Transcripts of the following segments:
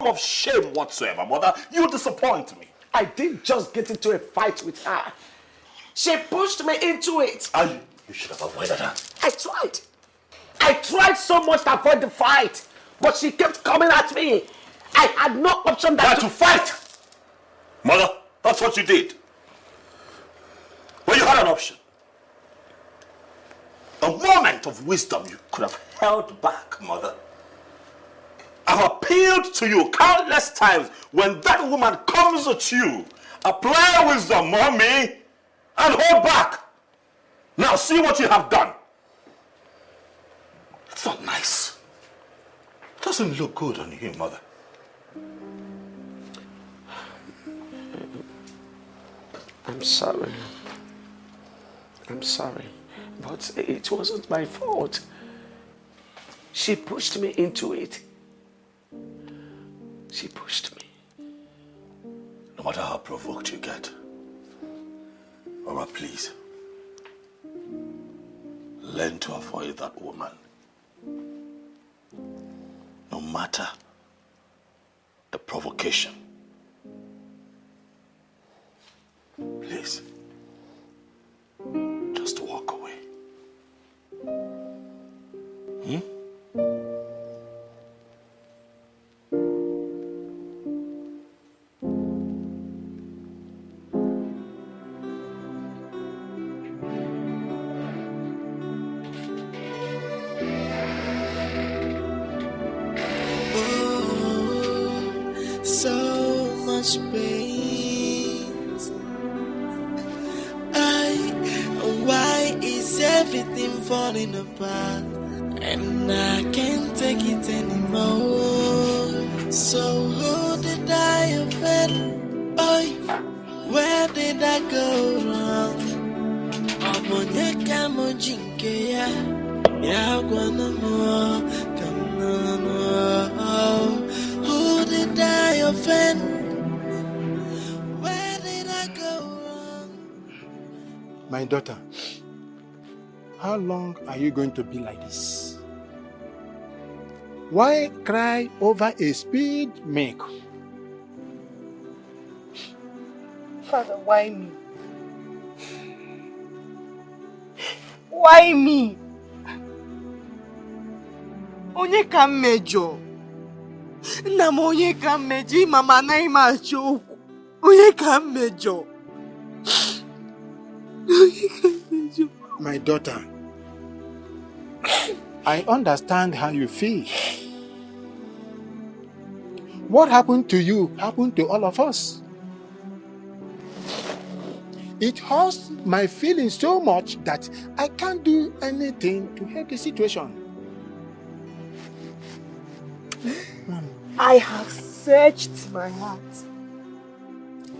of shame whatsoever, mother. You disappoint me. I didn't just get into a fight with her. She pushed me into it. And you should have avoided her. I tried. I tried so much to avoid the fight, but she kept coming at me. I had no option than to fight. Mother, that's what you did. Well, you had an option. A moment of wisdom you could have held back, mother. I've appealed to you countless times. When that woman comes at you, apply wisdom, mommy, and hold back. Now see what you have done. It's not nice. It doesn't look good on you, mother. I'm sorry. I'm sorry. But it wasn't my fault. She pushed me into it. She pushed me. No matter how provoked you get, Mama, please, learn to avoid that woman. No matter the provocation. Please, just walk away. So much pain. Why is everything falling apart? And I can't take it anymore. So who did I offend? Oh, where did I go wrong? Omonyeka mojinke ya gwana mo kamano. Who did I offend? Where did I go wrong? My daughter, how long are you going to be like this? Why cry over a spilled milk? Father, why me? Why me? Onye ka mmejọ? Nna m onye ka mmejọ? Mama anaghị m achọ okwu. Onye ka mmejọ? My daughter, I understand how you feel. What happened to you happened to all of us. It hurts my feelings so much that I can't do anything to help the situation. I have searched my heart.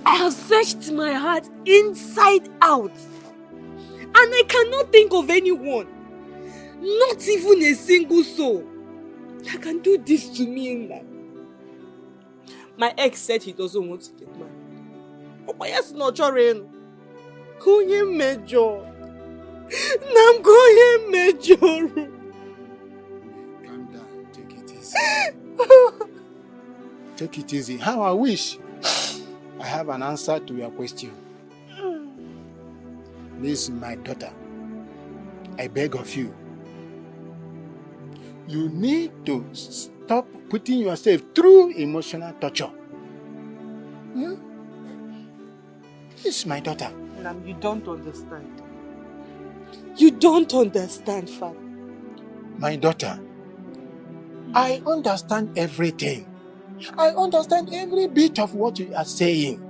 I have searched my heart inside out. And I cannot think of anyone, not even a single soul, that can do this to me in life. My ex said he doesn't want to get married. Oh, yes, no, Jorin. Konye major. Nam konye major. Calm down, take it easy. Take it easy. How I wish I have an answer to your question. Please, my daughter, I beg of you. You need to stop putting yourself through emotional torture. Please, my daughter. Nam, you don't understand. You don't understand, Father. My daughter, I understand everything. I understand every bit of what you are saying.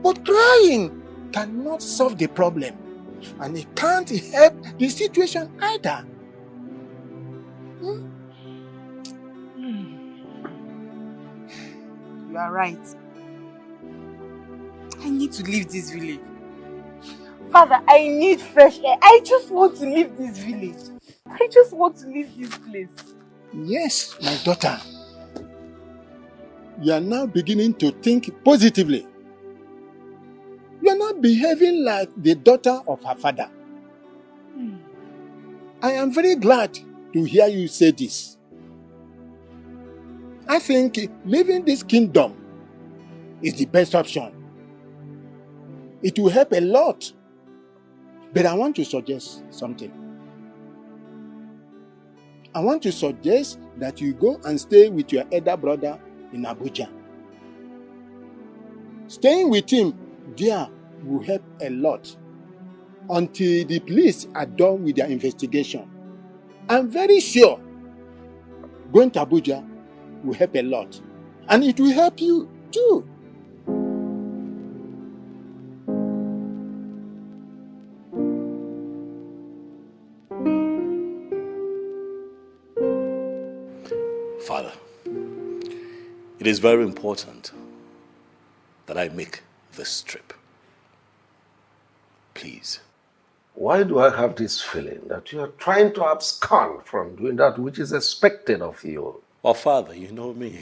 But crying cannot solve the problem. And it can't help the situation either. You are right. I need to leave this village. Father, I need fresh air. I just want to leave this village. I just want to leave this place. Yes, my daughter. You are now beginning to think positively. You are not behaving like the daughter of her father. I am very glad to hear you say this. I think leaving this kingdom is the best option. It will help a lot. But I want to suggest something. I want to suggest that you go and stay with your elder brother in Abuja. Staying with him there will help a lot until the police are done with their investigation. I'm very sure going to Abuja will help a lot. And it will help you too. Father, it is very important that I make this trip. Please. Why do I have this feeling that you are trying to abscond from doing that which is expected of you? Well, Father, you know me.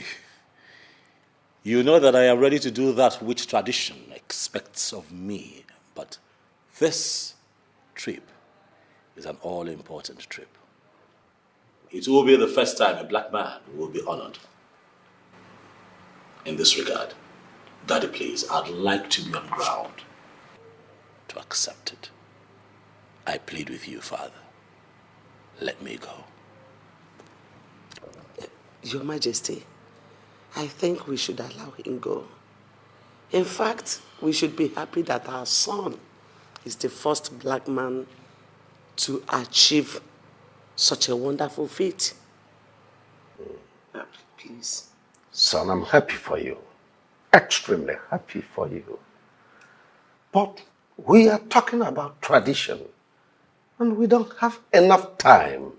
You know that I am ready to do that which tradition expects of me. But this trip is an all-important trip. It will be the first time a black man will be honored. In this regard, Daddy, please, I'd like to be on ground to accept it. I plead with you, Father. Let me go. Your Majesty, I think we should allow him go. In fact, we should be happy that our son is the first black man to achieve such a wonderful feat. Please. Son, I'm happy for you. Extremely happy for you. But we are talking about tradition, and we don't have enough time.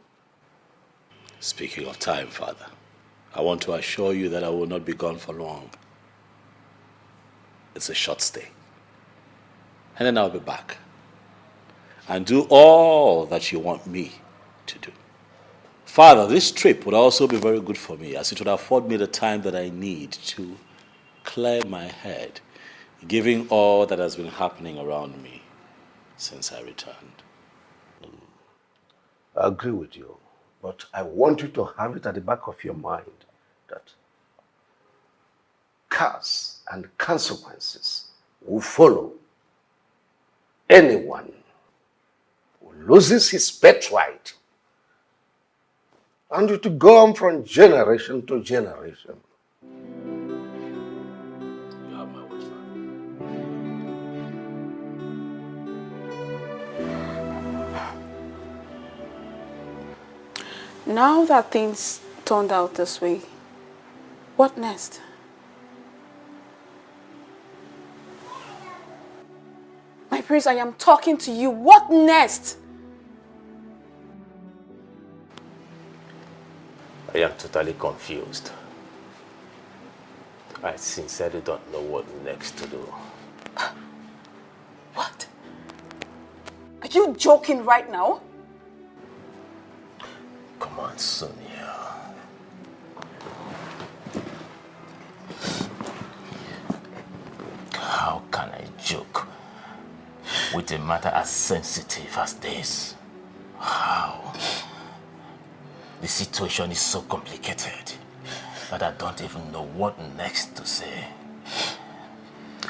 Speaking of time, Father, I want to assure you that I will not be gone for long. It's a short stay. And then I'll be back and do all that you want me to do. Father, this trip would also be very good for me, as it would afford me the time that I need to clear my head, given all that has been happening around me since I returned. I agree with you, but I want you to have it at the back of your mind that curse and consequences will follow anyone who loses his birthright, and it will go on from generation to generation. You have my word, Father. Now that things turned out this way, what next? My prince, I am talking to you. What next? I am totally confused. I sincerely don't know what next to do. What? Are you joking right now? Come on, Sonia. How can I joke with a matter as sensitive as this? How? The situation is so complicated that I don't even know what next to say.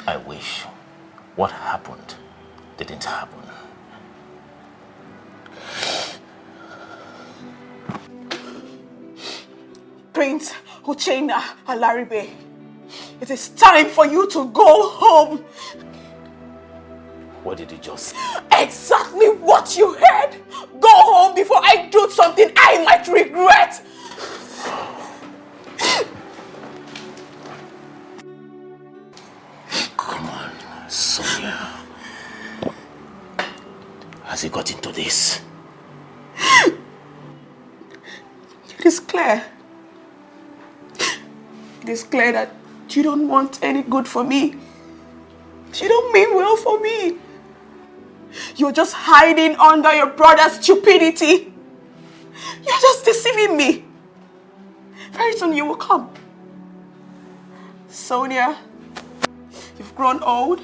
I wish what happened didn't happen. Prince Uchenna Alaribe, it is time for you to go home. What did you just say? Exactly what you heard. Go home before I do something I might regret. Come on, Sonia. Has he got into this? It is clear. It is clear that you don't want any good for me. You don't mean well for me. You're just hiding under your brother's stupidity. You're just deceiving me. Very soon you will come. Sonia, you've grown old.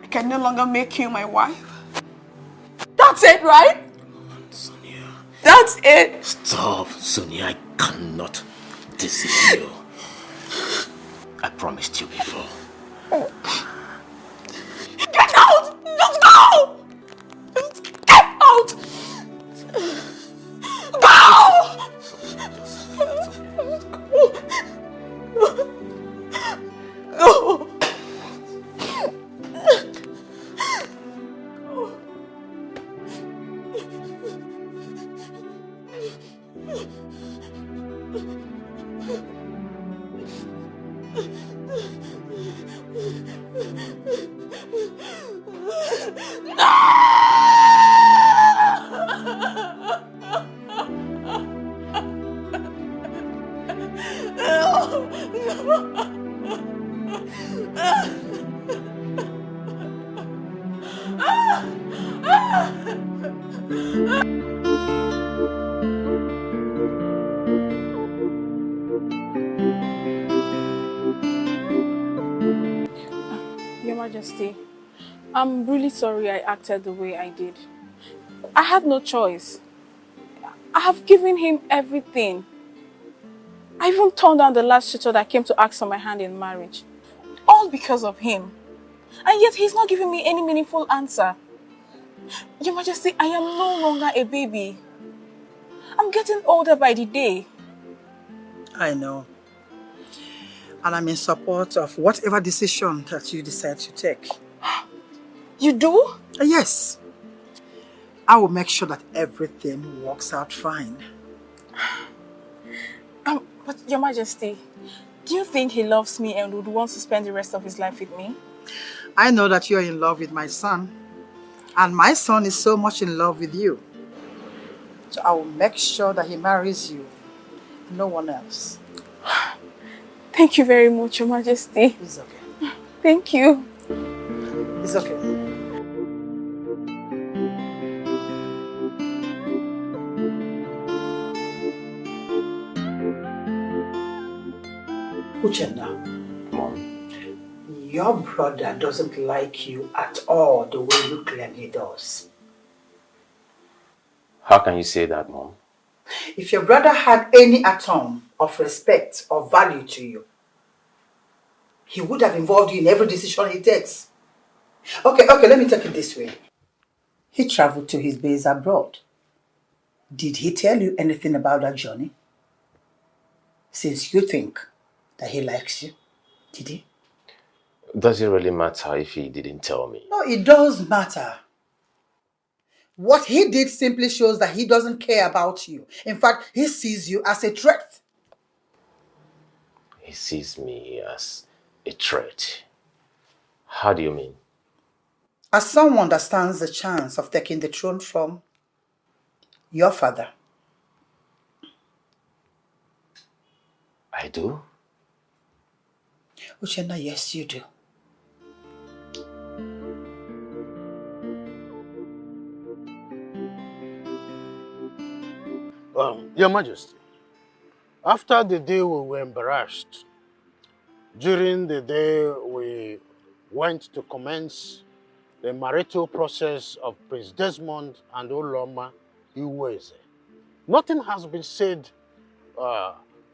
I can no longer make you my wife. That's it, right? Sonia. That's it. Stop, Sonia. I cannot. This is you. I promised you before. Get out! Just go! Get out! Go! Go! Your Majesty, I'm really sorry I acted the way I did. I had no choice. I have given him everything. I even turned down the last suitor that came to ask for my hand in marriage. All because of him. And yet he's not giving me any meaningful answer. Your Majesty, I am no longer a baby. I'm getting older by the day. I know. And I'm in support of whatever decision that you decide to take. You do? Yes. I will make sure that everything works out fine. But Your Majesty, do you think he loves me and would want to spend the rest of his life with me? I know that you're in love with my son. And my son is so much in love with you. So I will make sure that he marries you. No one else. Thank you very much, Your Majesty. It's okay. Thank you. It's okay. Uchenna, Mom, your brother doesn't like you at all the way you claim he does. how can you say that, Mom? If your brother had any atom of respect or value to you, he would have involved you in every decision he takes. Okay, let me take it this way. He traveled to his base abroad. Did he tell you anything about that journey? Since you think that he likes you, did he? Does it really matter if he didn't tell me? No, it does matter. What he did simply shows that he doesn't care about you. In fact, he sees you as a threat. He sees me as a threat. How do you mean? As someone that stands the chance of taking the throne from your father. I do? Uchenna, yes, you do. Your Majesty, after the day we were embarrassed, during the day we went to commence the marital process of Prince Desmond and Uloma Iweze, nothing has been said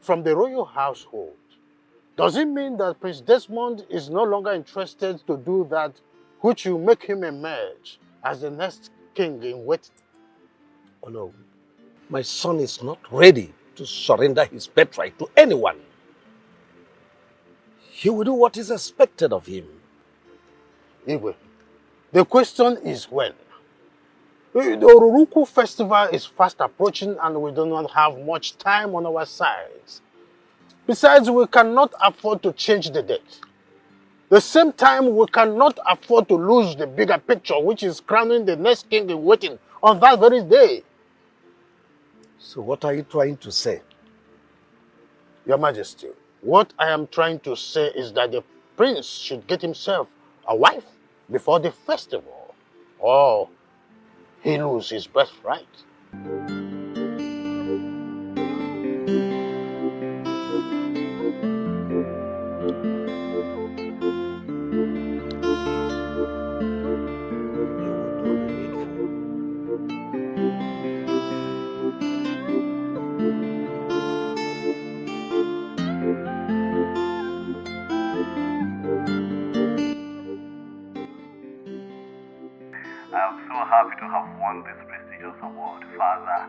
from the royal household. Does it mean that Prince Desmond is no longer interested to do that which will make him emerge as the next king in waiting? Oh no, my son is not ready to surrender his birthright to anyone. He will do what is expected of him. Iyke, the question is when. The Oruruku festival is fast approaching and we do not have much time on our sides. Besides, we cannot afford to change the date. The same time, we cannot afford to lose the bigger picture, which is crowning the next king in waiting on that very day. So what are you trying to say? Your Majesty, what I am trying to say is that the prince should get himself a wife before the festival, or he loses his birthright. won this prestigious award, Father.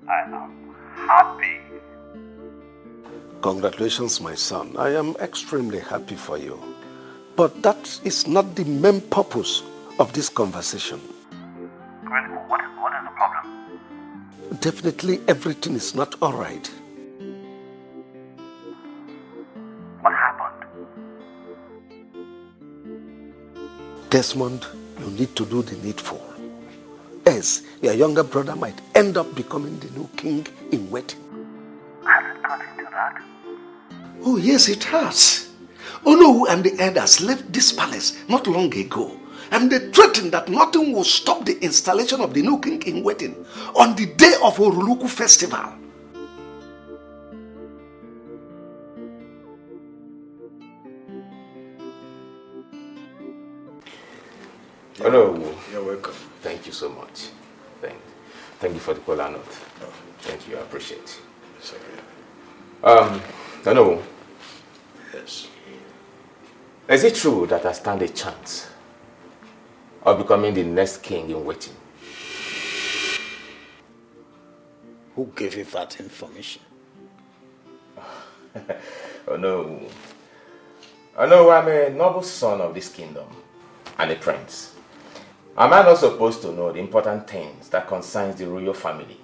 I am happy. Congratulations, my son. I am extremely happy for you. But that is not the main purpose of this conversation. Really, what is the problem? Definitely everything is not all right. What happened? Desmond, you need to do the needful. Else, your younger brother might end up becoming the new king in waiting. Has it got into that? Oh, yes, it has. Onowu and the elders left this palace not long ago, and they threatened that nothing will stop the installation of the new king in waiting on the day of Oruluku festival. Hello. You're welcome. Thank you so much. Thank you for the kola nut. Thank you, I appreciate it. It's okay. Hello. Yes. Is it true that I stand a chance of becoming the next king in waiting? Who gave you that information? Oh no. Oh no, I'm a noble son of this kingdom and a prince. Am I not supposed to know the important things that concerns the royal family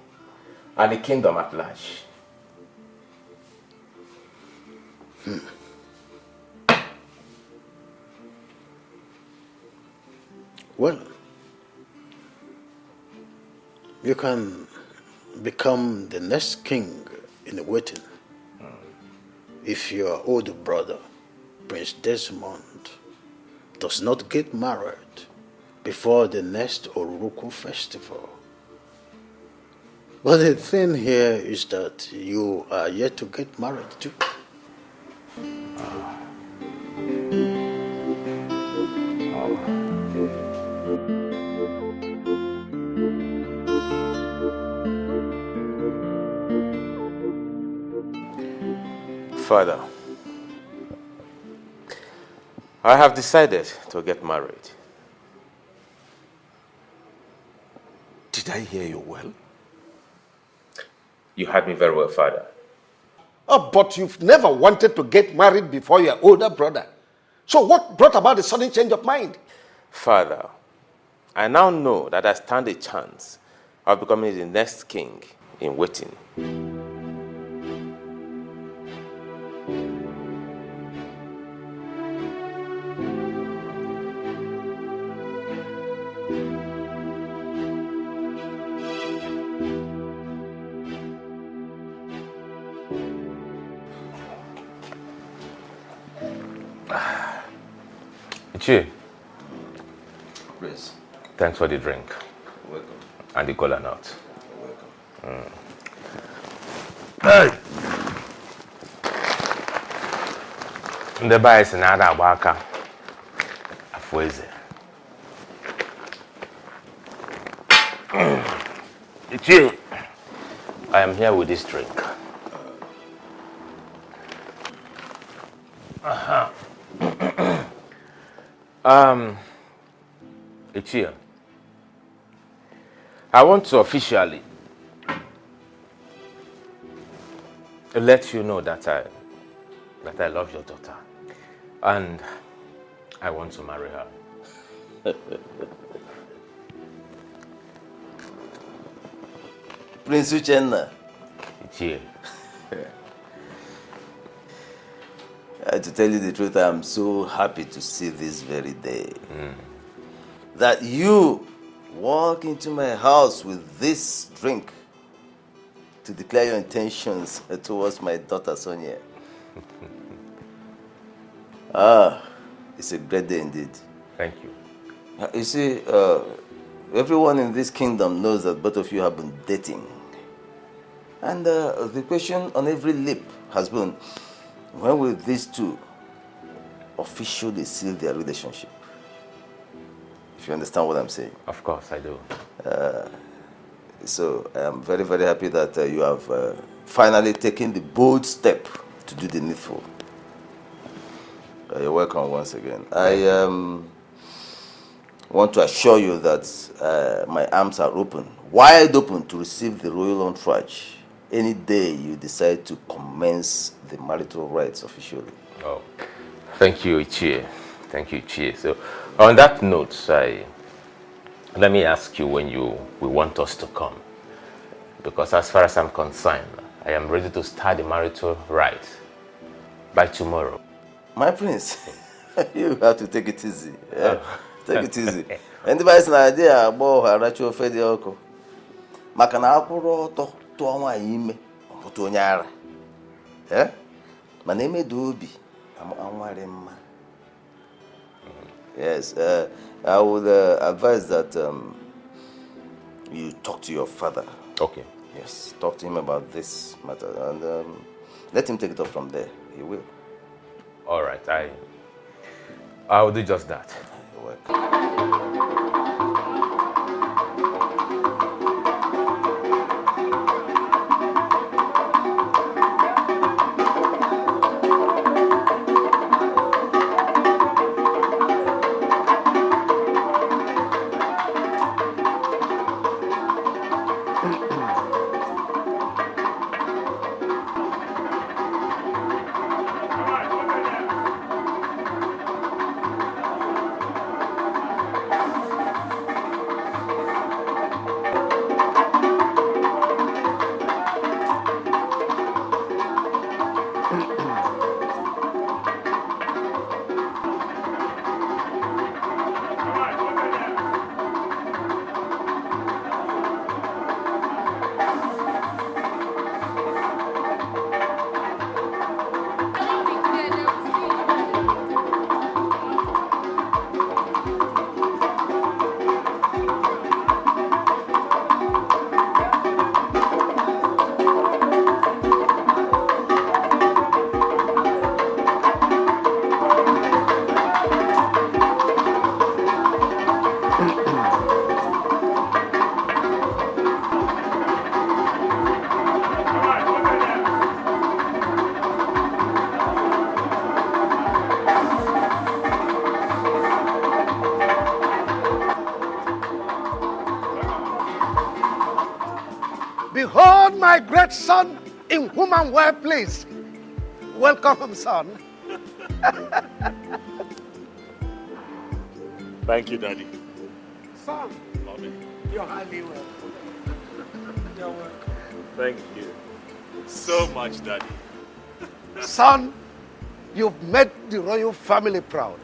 and the kingdom at large? Well, you can become the next king in the waiting if your older brother, Prince Desmond, does not get married before the next Oruruku festival. But the thing here is that you are yet to get married too. Father, I have decided to get married. Did I hear you well? You heard me very well, Father. Oh, but you've never wanted to get married before your older brother. So what brought about the sudden change of mind? Father, I now know that I stand a chance of becoming the next king in waiting. Iyke, Please. thanks for the drink Welcome. and the cola nut. Welcome. Hey! Ndị be anyị si na ada agba aka afọ eze. Iyke, I am here with this drink. Iyke, I want to officially let you know that I love your daughter and I want to marry her. Prince Uchenna. Iyke. To tell you the truth, I'm so happy to see this very day. That you walk into my house with this drink to declare your intentions towards my daughter Sonia. It's a great day indeed. Thank you. You see, everyone in this kingdom knows that both of you have been dating. And the question on every lip has been, when will these two officially seal their relationship? If you understand what I'm saying. Of course, I do. So I am very, very happy that you have finally taken the bold step to do the needful. You're welcome once again. I want to assure you that my arms are open, wide open to receive the royal entourage any day you decide to commence the marital rights officially. Oh, thank you, Iyke. Thank you, Iyke. So, on that note, let me ask you when you will want us to come. Because as far as I'm concerned, I am ready to start the marital rights by tomorrow. My prince, you have to take it easy. Yeah? Take it easy. Anybody's an idea about Rachael Okonkwo. Makana akwụrụ ọtọ tụọ nwaanyị ime ọpụta onye ara. Eh? Mana emedu obi anware mma. Yes, I would advise that you talk to your father. Okay. Yes, talk to him about this matter and let him take it up from there. He will. All right, I will do just that. You're welcome. Behold my great son in whom I'm well pleased. Welcome, son. Thank you, Daddy. Son, Mommy. you're highly welcome. You're welcome. Thank you so much, Daddy. Son, you've made the royal family proud.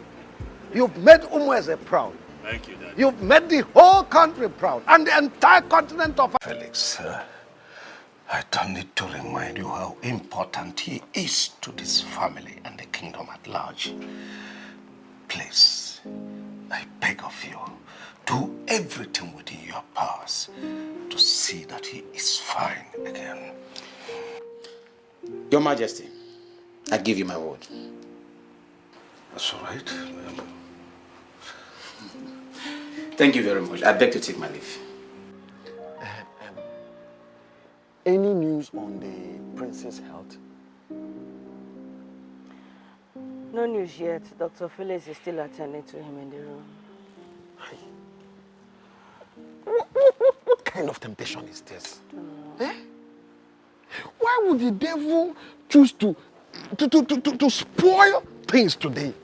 You've made Umweze proud. Thank you, Daddy. You've made the whole country proud and the entire continent of Felix, I don't need to remind you how important he is to this family and the kingdom at large. Please, I beg of you, do everything within your powers to see that he is fine again. Your Majesty, I give you my word. That's all right. Thank you very much. I beg to take my leave. Any news on the prince's health? No news yet. Dr. Felix is still attending to him in the room. What kind of temptation is this? Eh? Why would the devil choose to spoil things today?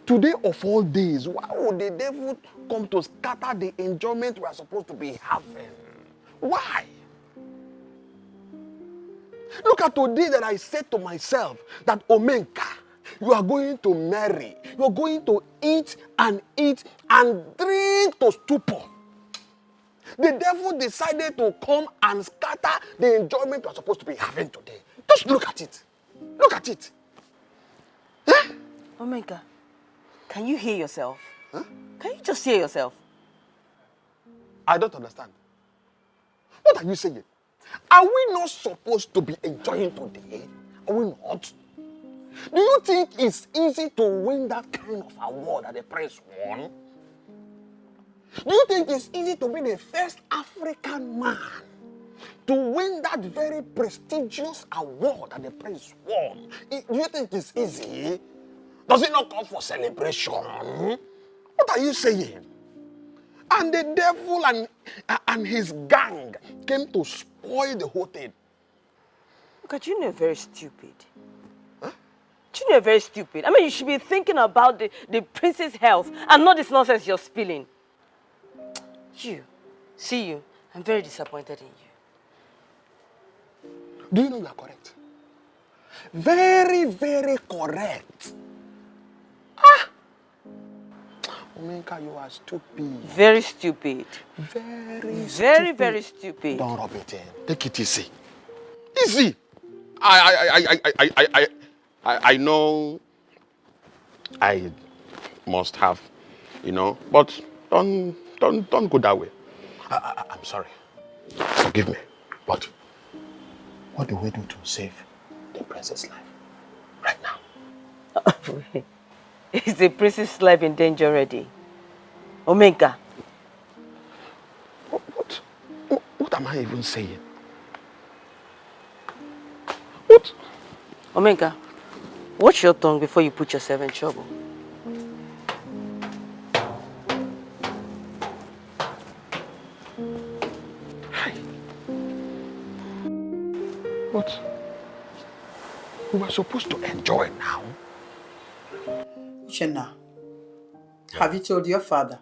Today of all days, why would the devil come to scatter the enjoyment we are supposed to be having? Why? Look at today that I said to myself that Omenka, you are going to marry. You are going to eat and drink to stupor. The devil decided to come and scatter the enjoyment we are supposed to be having today. Just look at it. Look at it. Eh? Omenka, can you hear yourself? Huh? Can you just hear yourself? I don't understand. What are you saying? Are we not supposed to be enjoying today? Are we not? Do you think it's easy to win that kind of award that the prince won? Do you think it's easy to be the first African man to win that very prestigious award that the prince won? Do you think it's easy? Does it not come for celebration? What are you saying? And the devil and his gang came to spoil the whole thing. Look, you know, very stupid. Huh? You know, very stupid. I mean, you should be thinking about the prince's health and not this nonsense you're spilling. See, I'm very disappointed in you. Do you know you are correct? Very, very correct. Omenka, you are stupid. Very stupid. Very stupid. Don't rub it in. Take it easy. Easy. I know I must have, but don't go that way. I'm sorry. Forgive me. But what do we do to save the princess' life right now? Is the princess' life in danger already? Omenka. What am I even saying? What? Omenka, watch your tongue before you put yourself in trouble. But we were supposed to enjoy now. Uchenna, have you told your father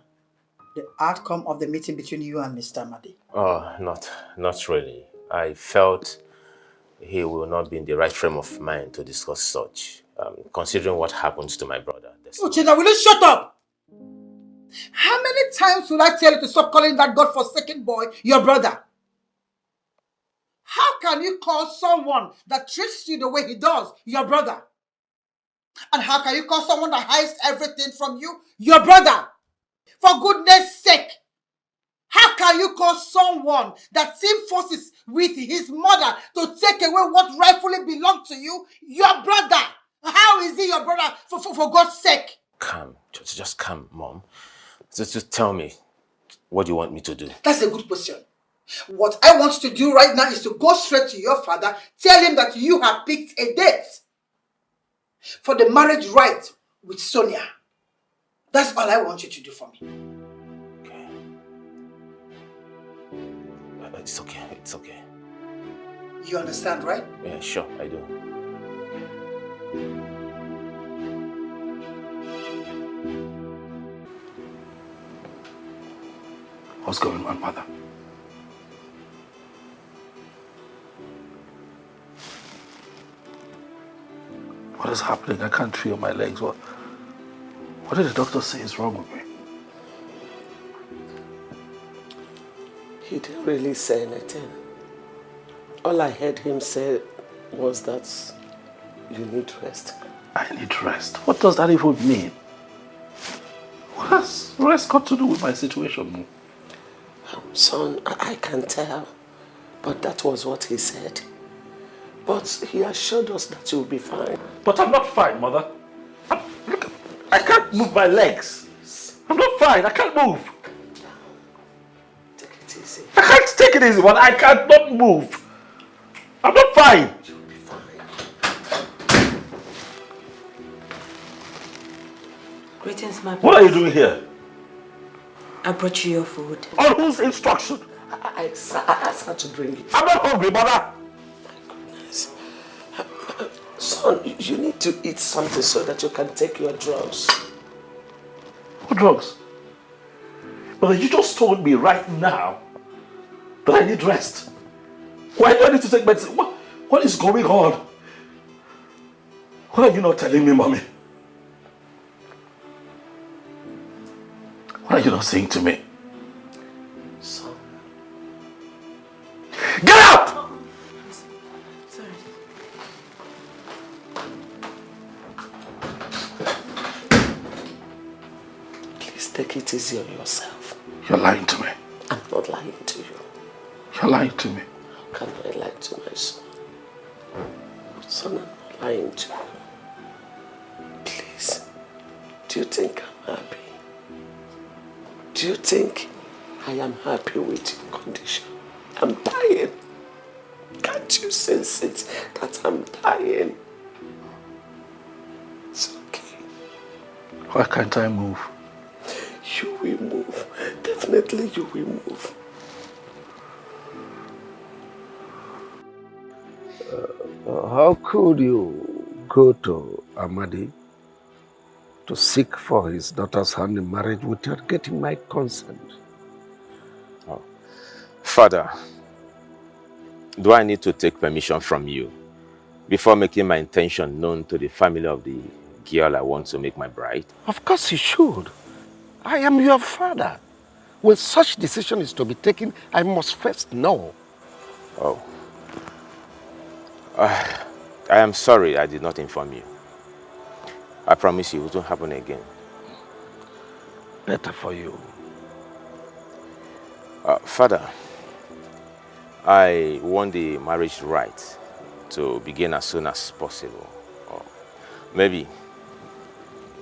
the outcome of the meeting between you and Mr. Amadi? Oh, not really. I felt he will not be in the right frame of mind to discuss such, considering what happens to my brother. Uchenna, will you shut up? How many times will I tell you to stop calling that God-forsaken boy your brother? How can you call someone that treats you the way he does your brother? And how can you call someone that hides everything from you your brother? For goodness sake, how can you call someone that team forces with his mother to take away what rightfully belongs to you your brother? How is he your brother, for God's sake? Calm. Just calm, Mom. Just tell me, what do you want me to do? That's a good question. What I want you to do right now is to go straight to your father, tell him that you have picked a date for the marriage rite with Sonia. That's all I want you to do for me. Okay. It's okay. You understand, right? Yeah, sure, I do. What's going on, mother? What is happening? I can't feel my legs. What did the doctor say is wrong with me? He didn't really say anything. All I heard him say was that you need rest. I need rest? What does that even mean? What has rest got to do with my situation? Son, I can tell, but that was what he said. But he assured us that you'll be fine. But I'm not fine, Mother. Look, I can't move my legs. I'm not fine. I can't move. Take it easy. I can't take it easy, but I can't not move. I'm not fine. You'll be fine. Greetings, my What are you doing here? I brought you your food. On whose instruction? I asked her to bring it. I'm not hungry, Mother. My goodness. Son, you need to eat something so that you can take your drugs. What drugs? Mother, you just told me right now that I need rest. Why do I need to take medicine? What is going on? What are you not telling me, Mommy? What are you not saying to me? Son. Get out! Sorry. Please take it easy on yourself. You're lying to me. I'm not lying to you. You're lying to me. How can I lie to my son? Son, I'm not lying to you. Please, do you think I'm happy? Do you think I am happy with your condition? I'm dying. Can't you sense it that I'm dying? It's okay. Why can't I move? You will move. Definitely. definitely you will move. How could you go to Amadi to seek for his daughter's hand in marriage without getting my consent? Oh. Father, do I need to take permission from you before making my intention known to the family of the girl I want to make my bride? Of course you should. I am your father. When such decision is to be taken, I must first know. Oh. I am sorry I did not inform you. I promise you it won't happen again. Better for you. Father, I want the marriage rite to begin as soon as possible. Or maybe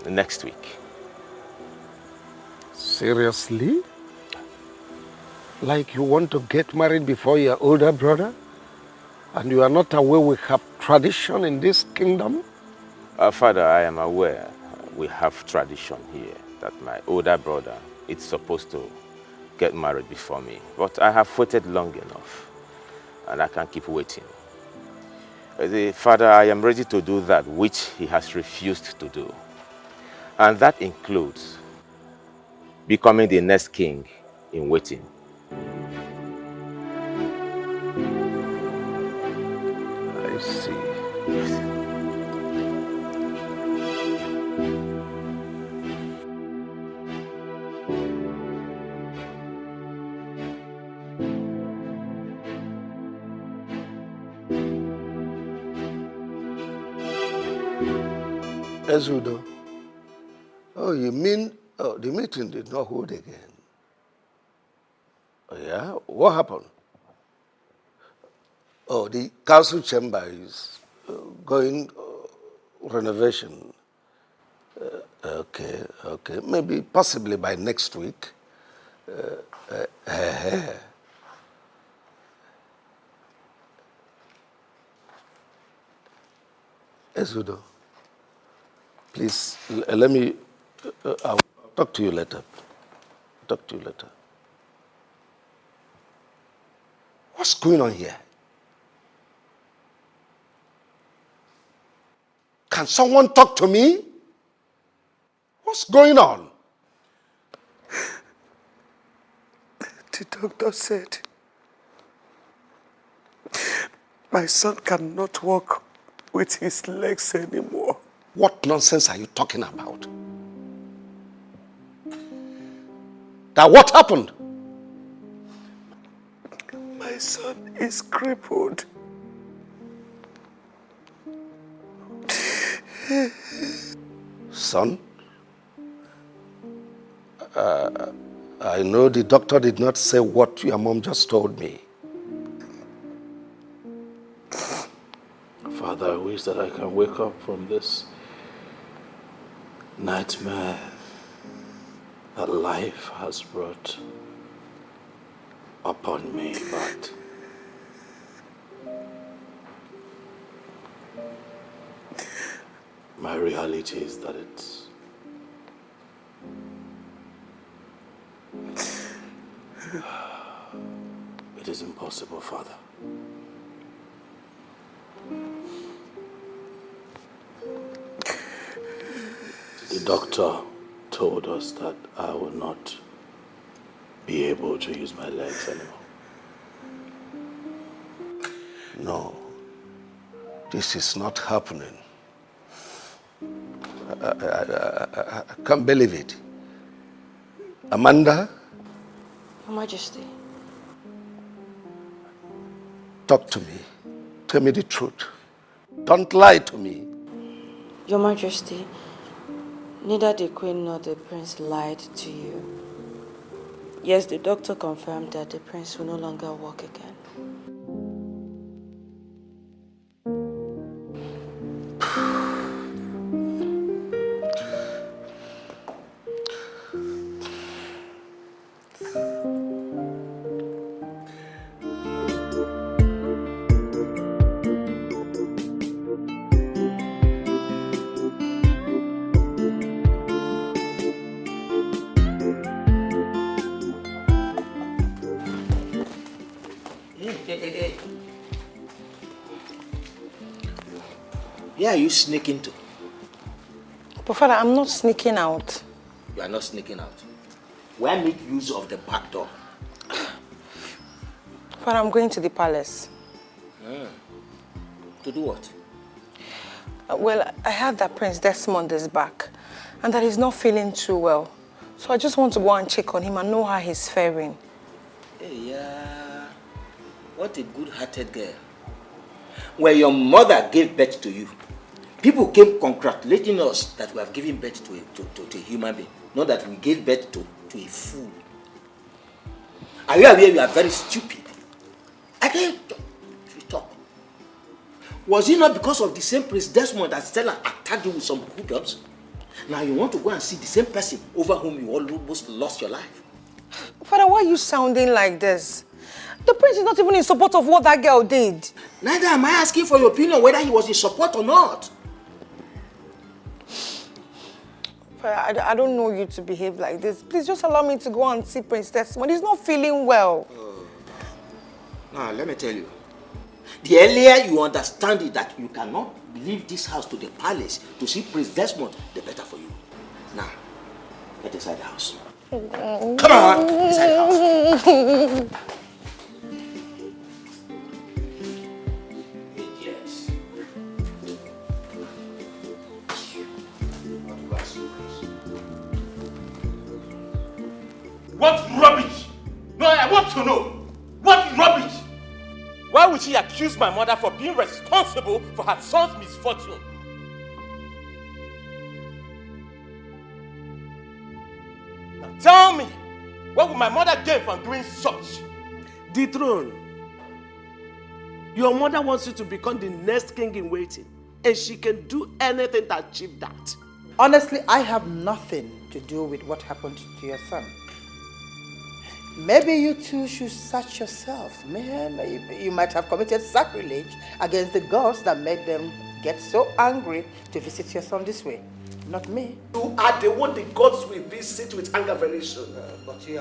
next week. Seriously? Like you want to get married before your older brother? And you are not aware we have tradition in this kingdom? Father, I am aware we have tradition here that my older brother is supposed to get married before me. But I have waited long enough and I can't keep waiting. Father, I am ready to do that which he has refused to do. And that includes becoming the next king in waiting. I see. Ezudo. Oh, you mean the meeting did not hold again? Oh, yeah? What happened? Oh, the council chamber is going renovation. Okay. Maybe possibly by next week. Ezudo, please let me. I'll talk to you later. What's going on here? Can someone talk to me? What's going on? The doctor said my son cannot walk with his legs anymore. What nonsense are you talking about? Now what happened? My son is crippled. Son? I know the doctor did not say what your mom just told me. Father, I wish that I can wake up from this nightmare that life has brought upon me, but my reality is that it is impossible, Father. The doctor told us that I will not be able to use my legs anymore. No, this is not happening. I can't believe it. Amanda? Your Majesty. Talk to me. Tell me the truth. Don't lie to me. Your Majesty, neither the Queen nor the Prince lied to you. Yes, the doctor confirmed that the Prince will no longer walk again. Where are you sneaking to? But Father, I'm not sneaking out. You are not sneaking out. Why make use of the back door? Father, I'm going to the palace. To do what? Well, I heard that Prince Desmond is back and that he's not feeling too well. So I just want to go and check on him and know how he's faring. Hey, yeah. What a good-hearted girl. When your mother gave birth to you, people came congratulating us that we have given birth to a human being, not that we gave birth to a fool. Are you aware you are very stupid? I can't talk. Was it not because of the same Prince Desmond that Stella attacked you with some hookups? Now you want to go and see the same person over whom you almost lost your life? Father, why are you sounding like this? The prince is not even in support of what that girl did. Neither am I asking for your opinion whether he was in support or not. Father, I don't know you to behave like this. Please just allow me to go and see Prince Desmond. He's not feeling well. Now, let me tell you. The earlier you understand it that you cannot leave this house to the palace to see Prince Desmond, the better for you. Now, get inside the house. Come on, inside the house. Yes. What rubbish? No, I want to know. What rubbish? Why would she accuse my mother for being responsible for her son's misfortune? Now tell me, what would my mother gain from doing such? The throne. Your mother wants you to become the next king in waiting, and she can do anything to achieve that. Honestly, I have nothing to do with what happened to your son. Maybe you two should search yourself. Man, you might have committed sacrilege against the gods that made them get so angry to visit your son this way. Not me. You are the one the gods will visit with anger very soon.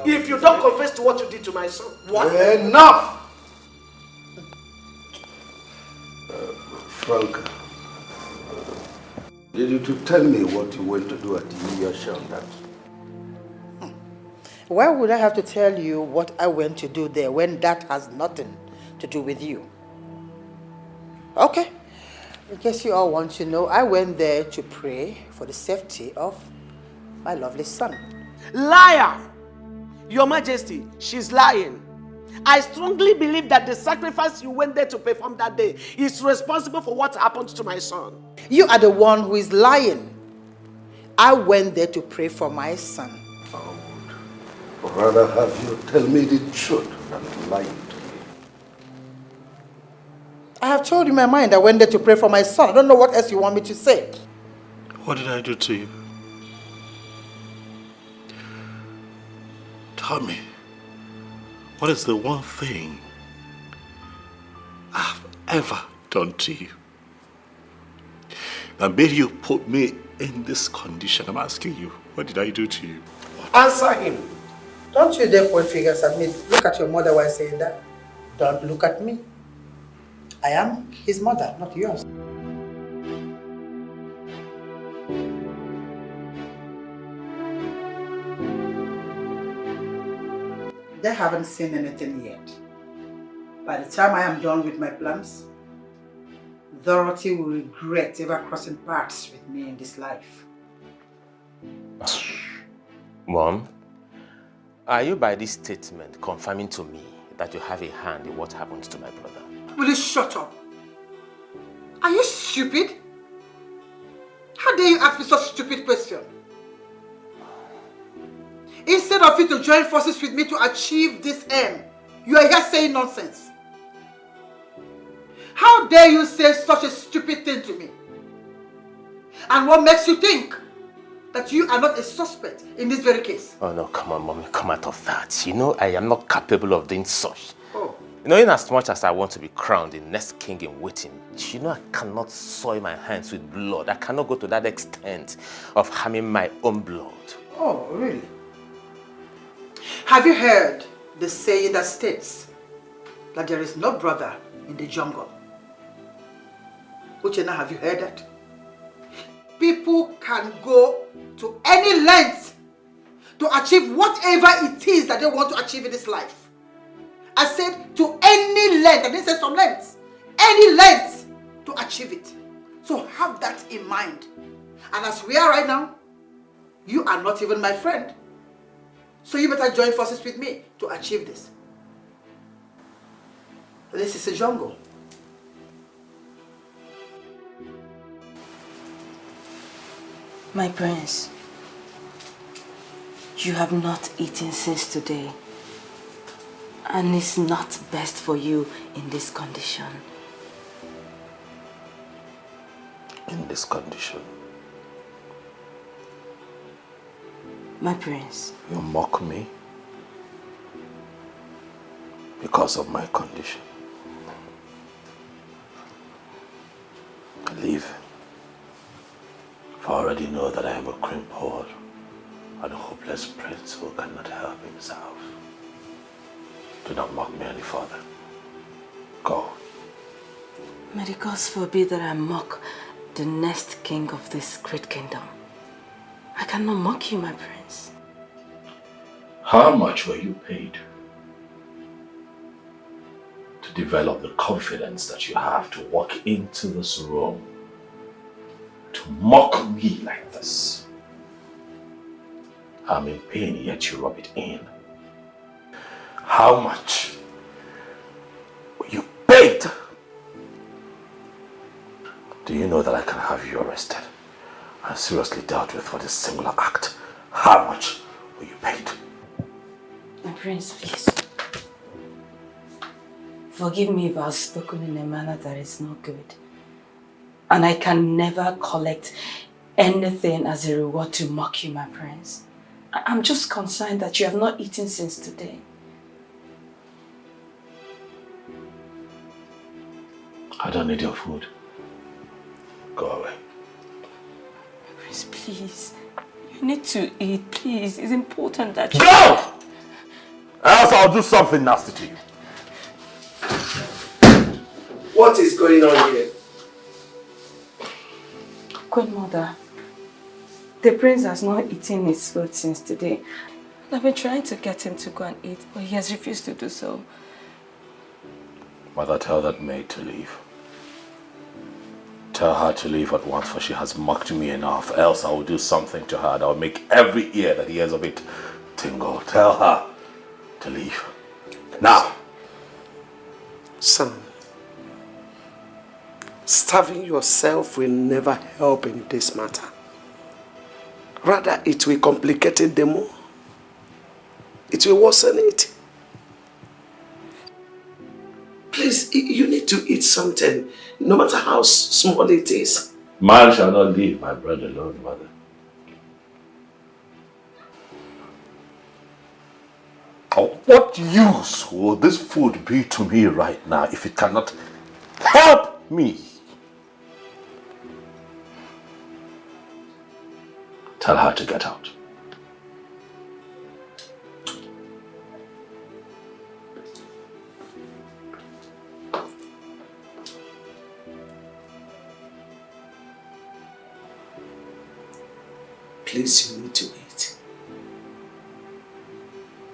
If you don't confess to what you did to my son, what? Enough! Franca, did you to tell me what you went to do at the New Year show? Why would I have to tell you what I went to do there when that has nothing to do with you? Okay. In case you all want to know, I went there to pray for the safety of my lovely son. Liar! Your Majesty, she's lying. I strongly believe that the sacrifice you went there to perform that day is responsible for what happened to my son. You are the one who is lying. I went there to pray for my son. Or rather have you tell me the truth than lie to me. I have told you my mind. I went there to pray for my son. I don't know what else you want me to say. What did I do to you? Tell me, what is the one thing I've ever done to you that made you put me in this condition? I'm asking you, what did I do to you? Answer him. Don't you dare point fingers at me. Look at your mother while saying that. Don't look at me. I am his mother, not yours. They haven't seen anything yet. By the time I am done with my plans, Dorothy will regret ever crossing paths with me in this life. Mom, are you by this statement confirming to me that you have a hand in what happened to my brother? Will you shut up? Are you stupid? How dare you ask me such a stupid question? Instead of you to join forces with me to achieve this aim, you are here saying nonsense. How dare you say such a stupid thing to me? And what makes you think that you are not a suspect in this very case? Oh no, come on, Mommy, come out of that. You know I am not capable of doing such. Oh. You know, in as much as I want to be crowned the next king in waiting, you know I cannot soil my hands with blood. I cannot go to that extent of harming my own blood. Oh, really? Have you heard the saying that states that there is no brother in the jungle? Uchenna, have you heard that? People can go to any length to achieve whatever it is that they want to achieve in this life. I said to any length, I didn't say some lengths. Any length to achieve it. So have that in mind. And as we are right now, you are not even my friend. So you better join forces with me to achieve this. This is a jungle. My prince, you have not eaten since today. And it's not best for you in this condition. In this condition? My prince. You mock me because of my condition. Leave. I already know that I am a crippled and a hopeless prince who cannot help himself. Do not mock me any further. Go. May the gods forbid that I mock the next king of this great kingdom. I cannot mock you, my prince. How much were you paid to develop the confidence that you have to walk into this room to mock me like this? I'm in pain, yet you rub it in. How much were you paid? Do you know that I can have you arrested and seriously dealt with for this singular act? How much were you paid? My prince, please. Forgive me if I've spoken in a manner that is not good. And I can never collect anything as a reward to mock you, my prince. I'm just concerned that you have not eaten since today. I don't need your food. Go away. Prince, please. You need to eat, please. It's important that you... Go! Else I'll do something nasty to you. What is going on here? Queen Mother, the prince has not eaten his food since today. I've been trying to get him to go and eat, but he has refused to do so. Mother, tell that maid to leave. Tell her to leave at once, for she has mocked me enough. Else I will do something to her that will make every ear that hears of it tingle. Tell her to leave. Now! Son, starving yourself will never help in this matter. Rather, it will complicate it the more. It will worsen it. Please, you need to eat something, no matter how small it is. Man shall not leave my bread alone, mother. What use will this food be to me right now if it cannot help me? Tell her to get out. Please, you need to eat.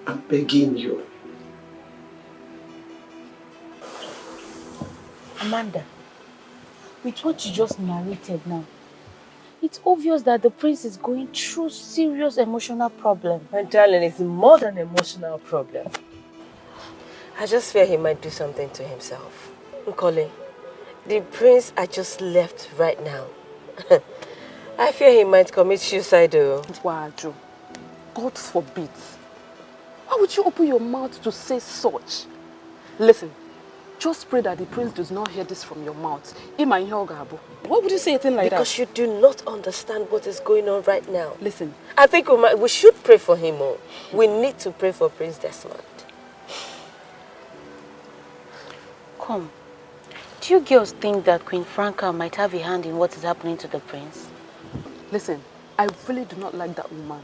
I'm begging you. Amanda, with what you just narrated now, it's obvious that the prince is going through serious emotional problem. My darling, it's more than an emotional problem. I just fear he might do something to himself. Nkole, the prince I just left right now. I fear he might commit suicide though. Waju, God forbid. Why would you open your mouth to say such? Listen, just pray that the prince does not hear this from your mouth. Why would you say a thing like because that? Because you do not understand what is going on right now. Listen. I think we should pray for him more. We need to pray for Prince Desmond. Come, do you girls think that Queen Franca might have a hand in what is happening to the prince? Listen, I really do not like that woman.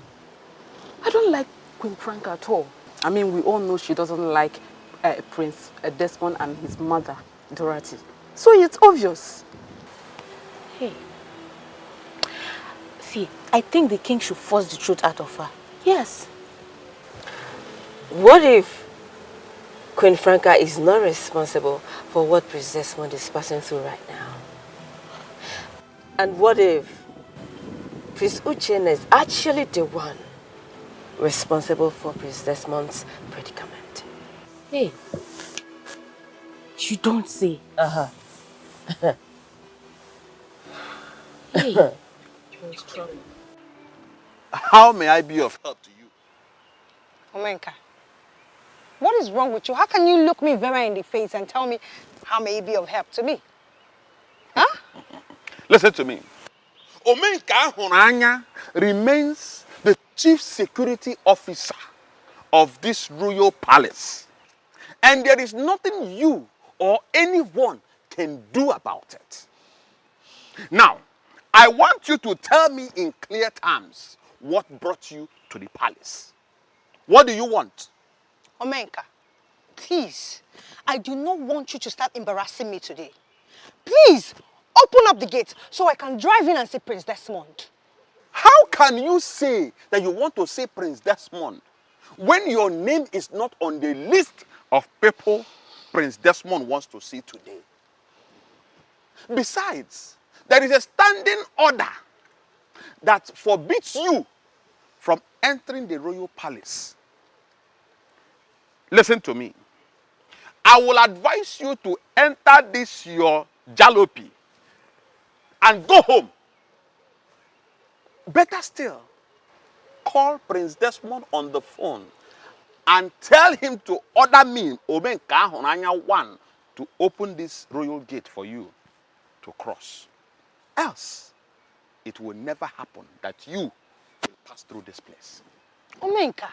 I don't like Queen Franca at all. I mean, we all know she doesn't like Prince Desmond and his mother, Dorothy. So it's obvious. Hey, See, I think the king should force the truth out of her. Yes. What if Queen Franca is not responsible for what Princess Desmond is passing through right now? And what if Prince Uchenna is actually the one responsible for Prince Desmond's predicament? Hey, you don't say. Hey. How may I be of help to you? Omenka, what is wrong with you? How can you look me very in the face and tell me how may it be of help to me? Huh? Listen to me. Omenka Honanya remains the chief security officer of this royal palace. And there is nothing you or anyone can do about it. Now, I want you to tell me in clear terms what brought you to the palace. What do you want? Omenka, please, I do not want you to start embarrassing me today. Please, open up the gate so I can drive in and see Prince Desmond. How can you say that you want to see Prince Desmond when your name is not on the list of people Prince Desmond wants to see today? Besides, there is a standing order that forbids you from entering the royal palace. Listen to me. I will advise you to enter this your jalopy and go home. Better still, call Prince Desmond on the phone and tell him to order me, Omenka Honanya 1, to open this royal gate for you to cross. Else, it will never happen that you will pass through this place. Omenka,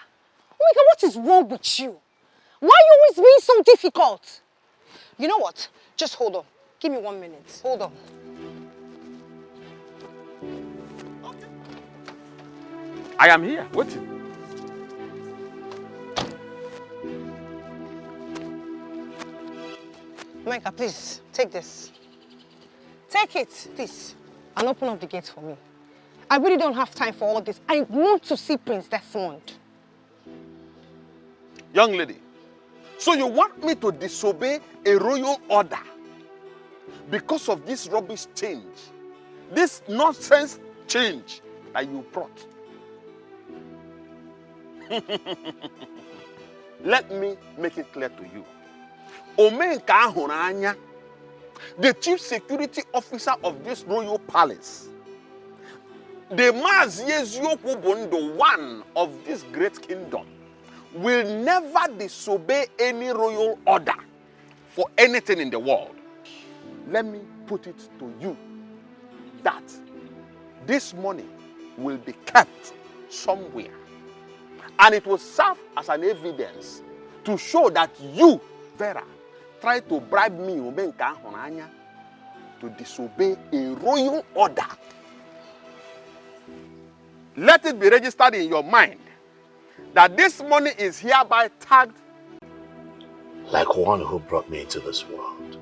what is wrong with you? Why are you always being so difficult? You know what? Just hold on. Give me 1 minute. Hold on. Okay. I am here, waiting. Omenka, please, take this. Take it, please, and open up the gate for me. I really don't have time for all this. I want to see Prince Desmond. Young lady, so you want me to disobey a royal order because of this rubbish change, this nonsense change that you brought? Let me make it clear to you. Omenka Honanya, the chief security officer of this royal palace, the the one of this great kingdom, will never disobey any royal order for anything in the world. Let me put it to you that this money will be kept somewhere, and it will serve as an evidence to show that you, Vera, tried to bribe me, Omenka Honanya, to disobey a royal order. Let it be registered in your mind that this money is hereby tagged like one who brought me into this world.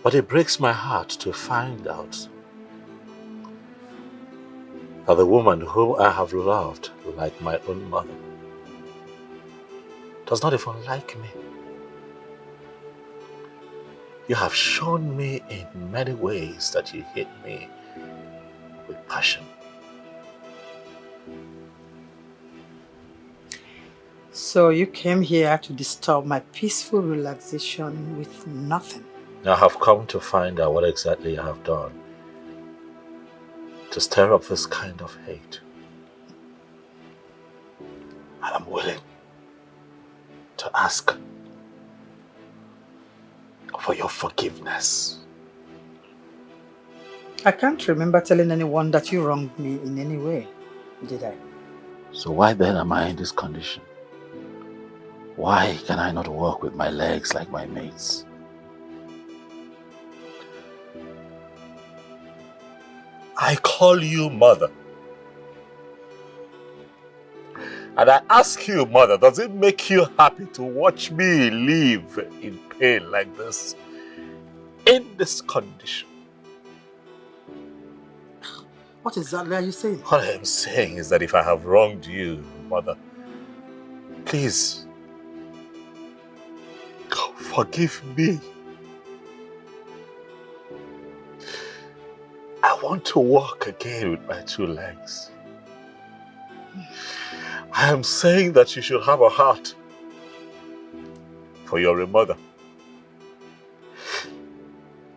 But it breaks my heart to find out that the woman whom I have loved like my own mother does not even like me. You have shown me in many ways that you hate me with passion. So you came here to disturb my peaceful relaxation with nothing. I have come to find out what exactly you have done to stir up this kind of hate. And I'm willing to ask for your forgiveness. I can't remember telling anyone that you wronged me in any way, did I? So why then am I in this condition? Why can I not walk with my legs like my mates? I call you mother. And I ask you, mother, does it make you happy to watch me live in pain like this? in this condition. What exactly are you saying? What I am saying is that if I have wronged you, Mother, please, forgive me. I want to walk again with my 2 legs. I am saying that you should have a heart for your mother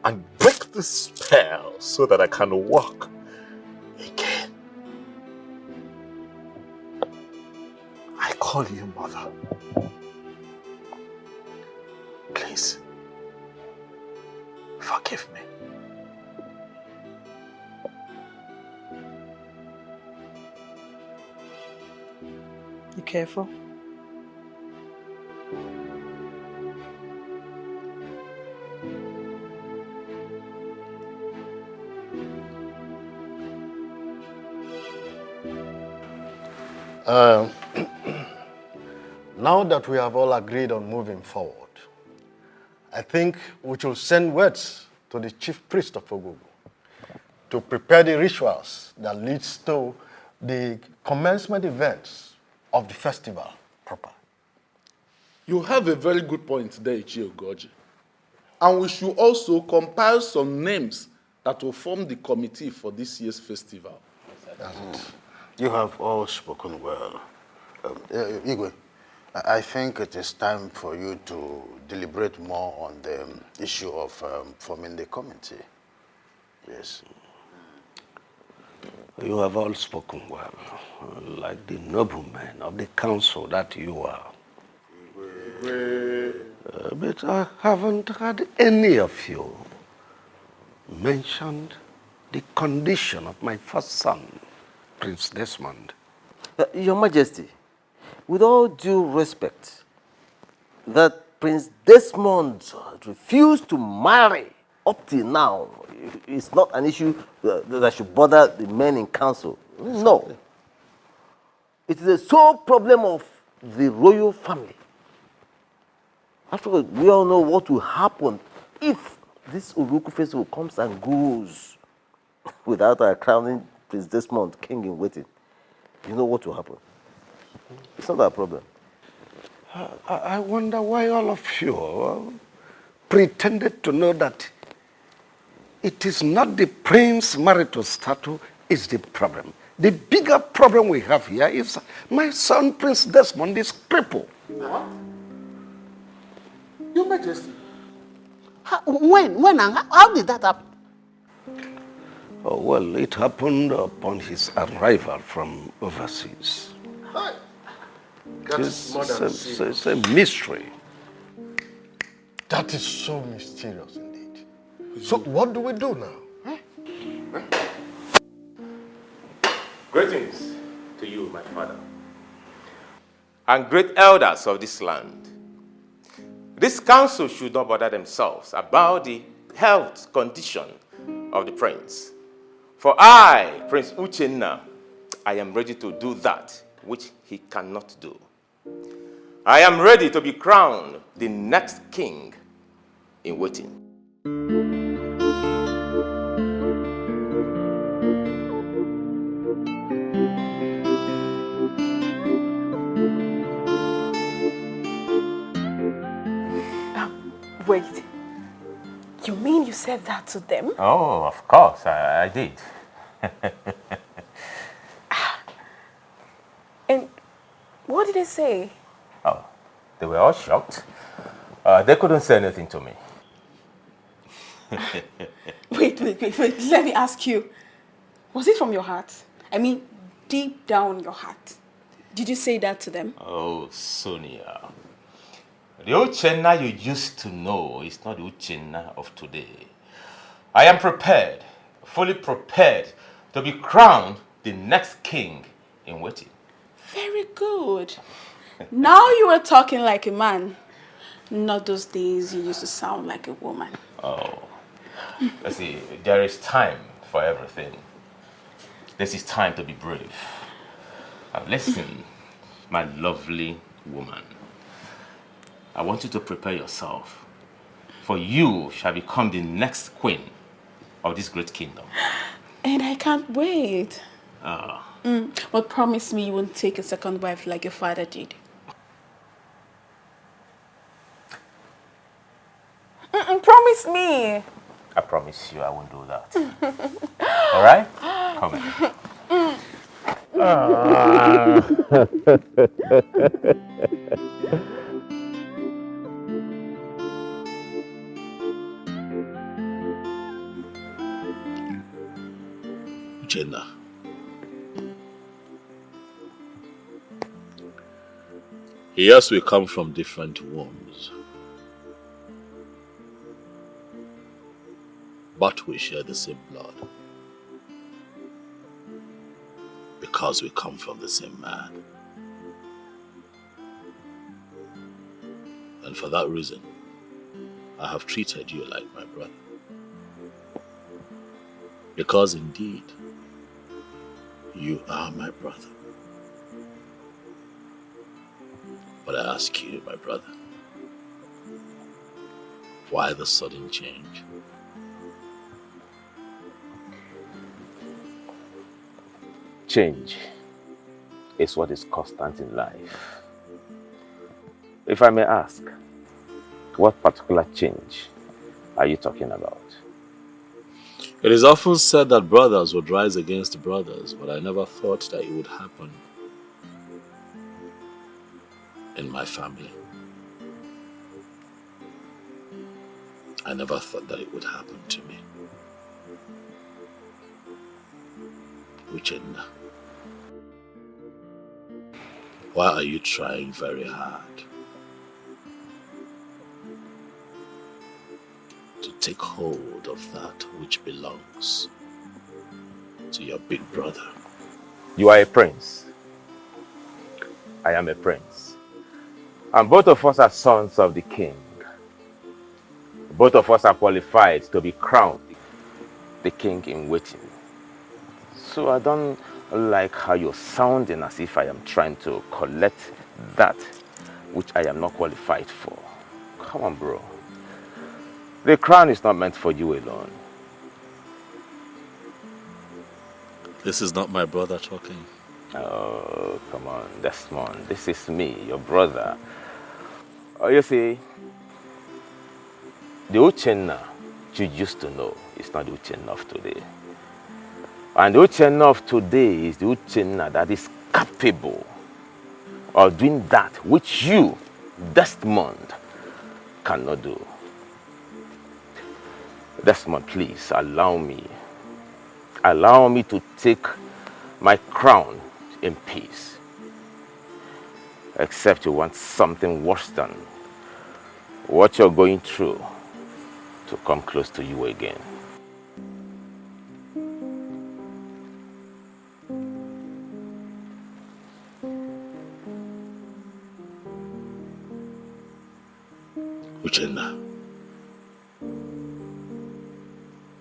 and break the spell so that I can walk again. I call you Mother. Please, forgive me. You careful? Now that we have all agreed on moving forward, I think we should send words to the chief priest of Ogogo to prepare the rituals that leads to the commencement events of the festival proper. You have a very good point there, Ichie Ogoji. And we should also compile some names that will form the committee for this year's festival. That's it. You have all spoken well. Iyke, I think it is time for you to deliberate more on the issue of forming the committee. Yes. You have all spoken well, like the noblemen of the council that you are. But I haven't had any of you mentioned the condition of my first son, Prince Desmond. Your Majesty, with all due respect, that Prince Desmond refused to marry up till now is not an issue that should bother the men in council. No. It is a sole problem of the royal family. After all, we all know what will happen if this Uruku festival comes and goes without our crowning Prince Desmond king in waiting. You know what will happen. It's not our problem. I wonder why all of you pretended to know that it is not the prince marital status is the problem. The bigger problem we have here is my son Prince Desmond is crippled. What? Your Majesty. When and how did that happen? Oh, well, it happened upon his arrival from overseas. It's a mystery. That is so mysterious indeed. So what do we do now? Greetings to you, my father, and great elders of this land. This council should not bother themselves about the health condition of the prince. For I, Prince Uchenna, I am ready to do that which he cannot do. I am ready to be crowned the next king in waiting. Wait. You mean you said that to them? Oh, of course, I did. And what did they say? Oh, they were all shocked. They couldn't say anything to me. Wait. Let me ask you. Was it from your heart? I mean, deep down your heart. Did you say that to them? Oh, Sonia. The Uchenna you used to know is not the Uchenna of today. I am prepared, fully prepared, to be crowned the next king in waiting. Very good. Now you are talking like a man. Not those days you used to sound like a woman. Oh, let's see, there is time for everything. This is time to be brave. Now listen, my lovely woman. I want you to prepare yourself For you shall become the next queen of this great kingdom. And I can't wait. Ah. But promise me you won't take a second wife like your father did. Promise me. I promise you I won't do that. All right? Come Jenna. Yes, we come from different wombs, but we share the same blood because we come from the same man. And for that reason, I have treated you like my brother. Because indeed, you are my brother. But I ask you, my brother, why the sudden change? Change is what is constant in life. If I may ask, what particular change are you talking about? It is often said that brothers would rise against brothers, but I never thought that it would happen in my family. I never thought that it would happen to me. Regina, why are you trying very hard to take hold of that which belongs to your big brother? You are a prince. I am a prince. And both of us are sons of the king. Both of us are qualified to be crowned the king in waiting. So I don't like how you're sounding as if I am trying to collect that which I am not qualified for. Come on, bro. The crown is not meant for you alone. This is not my brother talking. Oh, come on, Desmond. This is me, your brother. Oh, you see, the Uchenna you used to know is not the Uchenna of today. And the Uchenna of today is the Uchenna that is capable of doing that which you, Desmond, cannot do. Desmond, please allow me. Allow me to take my crown in peace. Except you want something worse than what you're going through to come close to you again. Uchenna,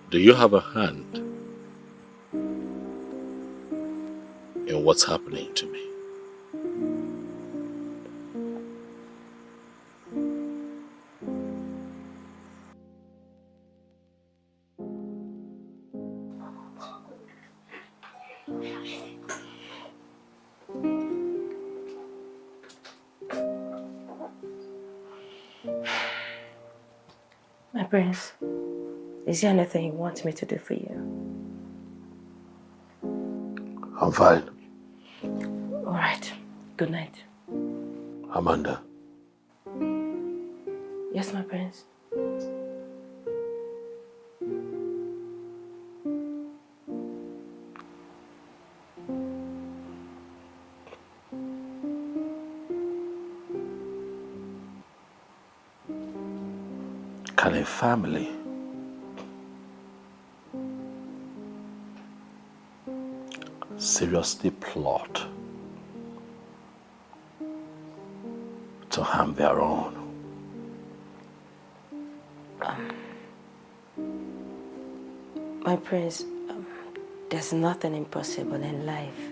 do you have a hand in what's happening to me? My prince, is there anything you want me to do for you? I'm fine. All right. Good night. Amanda. Yes, my prince. Can a family seriously plot to harm their own? My prince, there's nothing impossible in life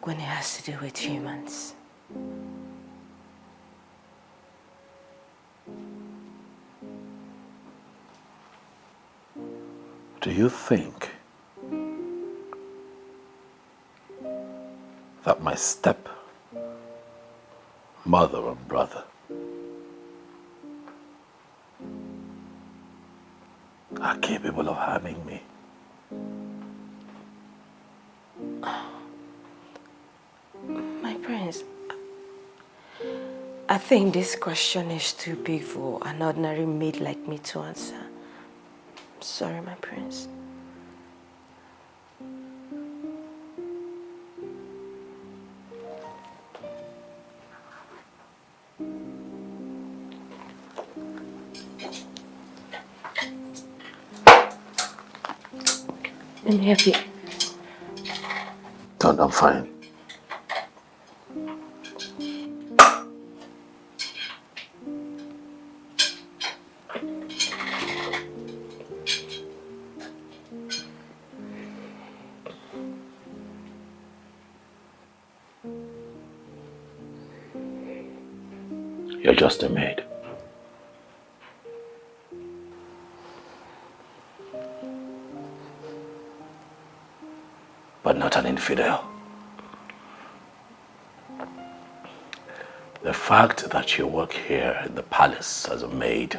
when it has to do with humans. Do you think that my step mother and brother are capable of harming me? My prince, I think this question is too big for an ordinary maid like me to answer. I'm sorry, my prince. Let me help you. Don't, I'm fine. You're just a maid. But not an infidel. The fact that you work here in the palace as a maid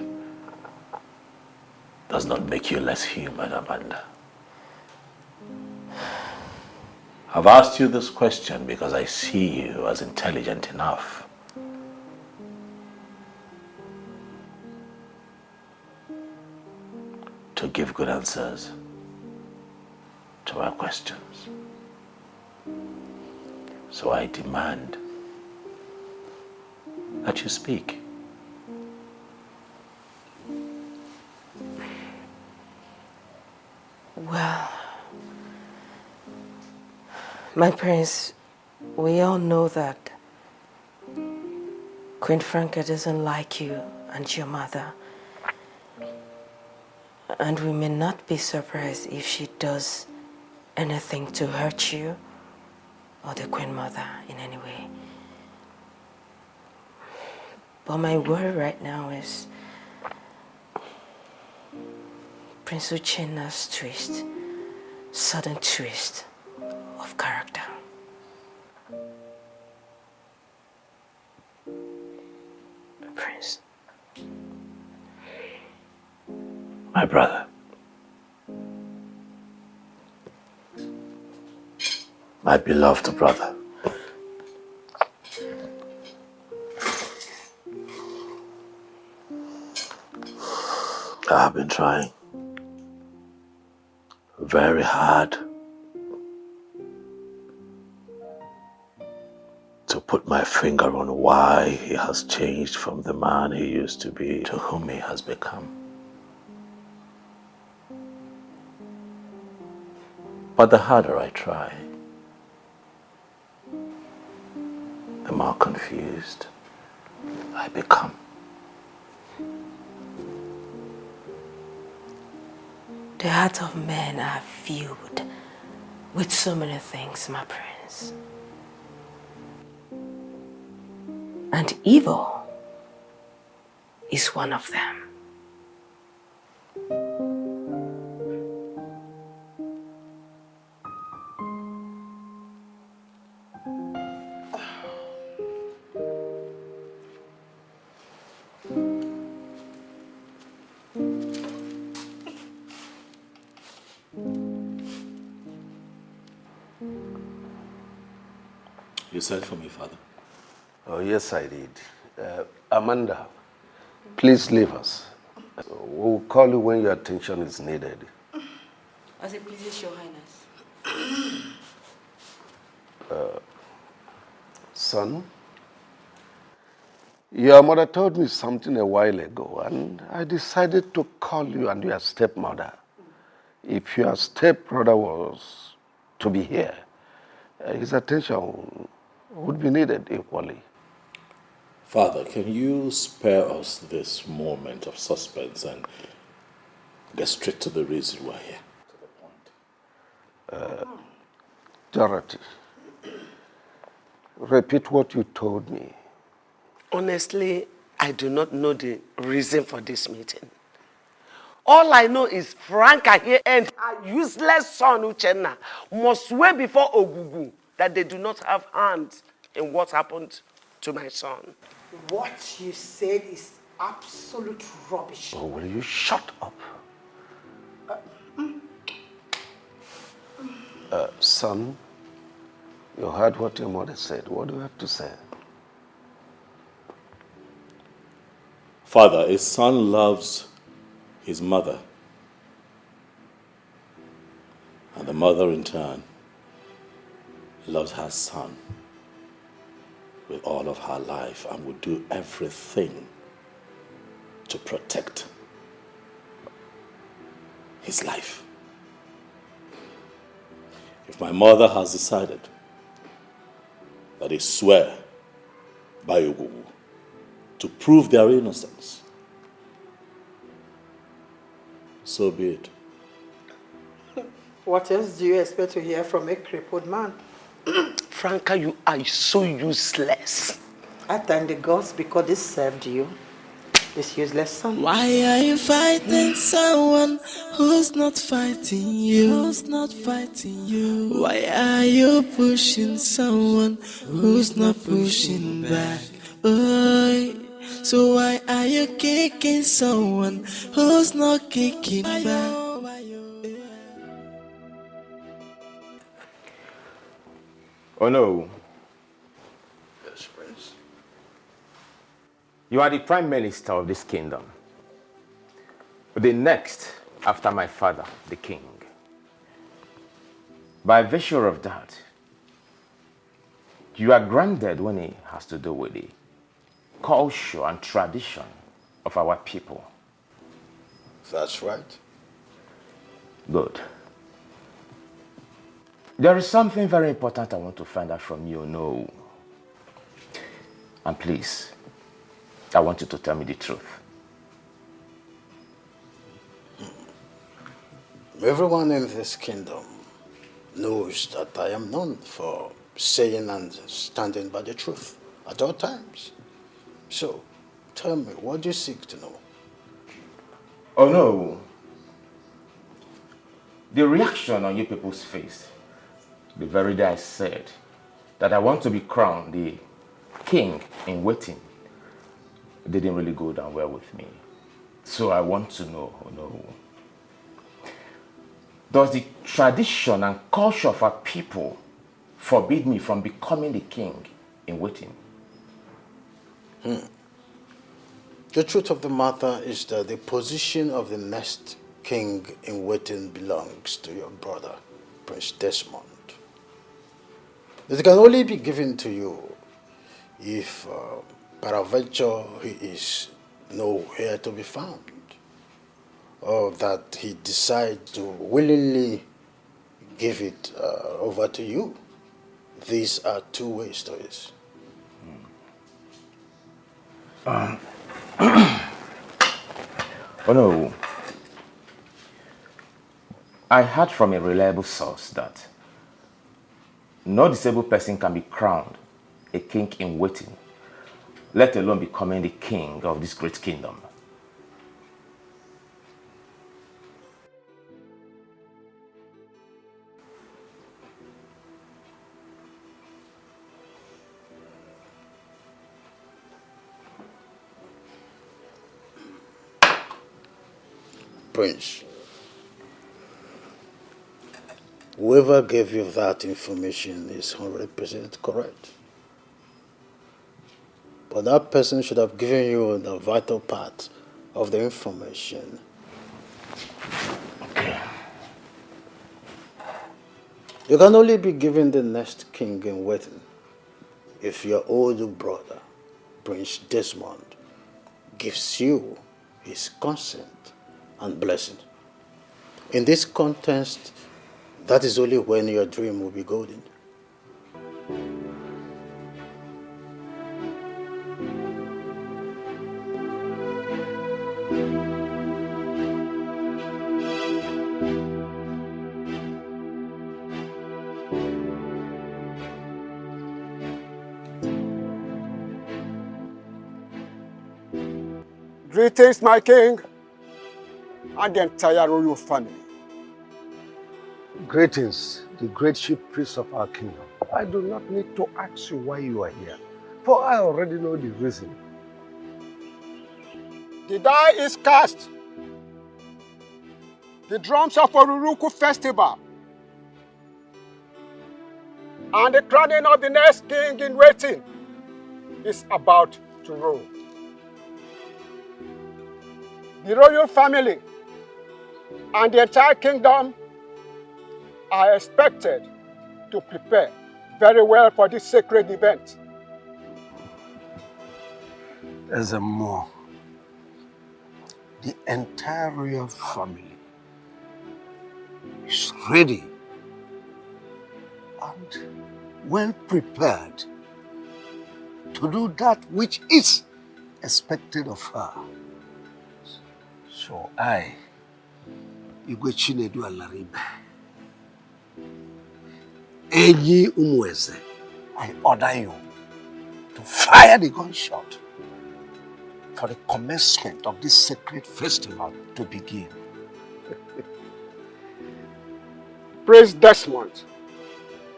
does not make you less human, Amanda. I've asked you this question because I see you as intelligent enough to give good answers to our questions. So I demand that you speak. Well, my prince, we all know that Queen Franca doesn't like you and your mother. And we may not be surprised if she does anything to hurt you or the Queen Mother in any way. But my worry right now is Prince Uchenna's sudden twist of character. Prince. My brother. My beloved brother. I have been trying very hard to put my finger on why he has changed from the man he used to be to whom he has become. But the harder I try, the more confused I become. The hearts of men are filled with so many things, my prince. And evil is one of them. You sent for me, Father. Oh, yes, I did. Amanda, please leave us. We'll call you when your attention is needed. As it pleases your highness. Son, your mother told me something a while ago, and I decided to call you and your stepmother. If your stepbrother was to be here, his attention would be needed equally. Father, can you spare us this moment of suspense and get straight to the reason we're here? Dorothy, repeat what you told me. Honestly, I do not know the reason for this meeting. All I know is Franca here and her useless son Uchenna must swear before Ogugu that they do not have hands in what happened to my son. What you said is absolute rubbish. Oh, will you shut up? Son, you heard what your mother said. What do you have to say? Father, a son loves his mother, and the mother in turn loves her son with all of her life and would do everything to protect his life. If my mother has decided that they swear by Ogugu to prove their innocence, so be it. What else do you expect to hear from a crippled man? Franca, you are so useless. I thank the gods because they served you, this useless son. Why are you fighting someone who's not fighting you? Who's not fighting you? Why are you pushing someone who's not pushing back? Boy, so why are you kicking someone who's not kicking back? Oh no. Yes, Prince. You are the prime minister of this kingdom. The next after my father, the king. By virtue of that, you are granted when it has to do with the culture and tradition of our people. That's right. Good. There is something very important I want to find out from you, no. And please, I want you to tell me the truth. Everyone in this kingdom knows that I am known for saying and standing by the truth at all times. So, tell me, what do you seek to know? Oh no. The reaction on you people's face, the very day I said that I want to be crowned the king in waiting, didn't really go down well with me. So I want to know, oh no. Does the tradition and culture of our people forbid me from becoming the king in waiting? The truth of the matter is that the position of the next king in waiting belongs to your brother, Prince Desmond. It can only be given to you if, peradventure, he is nowhere to be found, or that he decides to willingly give it over to you. These are two ways to it. Oh no. I heard from a reliable source that no disabled person can be crowned a king in waiting, let alone becoming the king of this great kingdom. Prince, whoever gave you that information is 100% correct. But that person should have given you the vital part of the information. Okay. You can only be given the next king in waiting if your older brother, Prince Desmond, gives you his consent and blessing. In this contest, that is only when your dream will be golden. Greetings, my king. and the entire royal family. Greetings, the great chief priest of our kingdom. I do not need to ask you why you are here, for I already know the reason. The die is cast. The drums of Oruruku festival and the crowning of the next king in waiting is about to roll. The royal family and the entire kingdom are expected to prepare very well for this sacred event. As a more, the entire royal family is ready and well prepared to do that which is expected of her. So I, Igwe Chinedu Alaribe, Enyi Umweze, I order you to fire the gunshot for the commencement of this sacred festival to begin. Praise Desmond,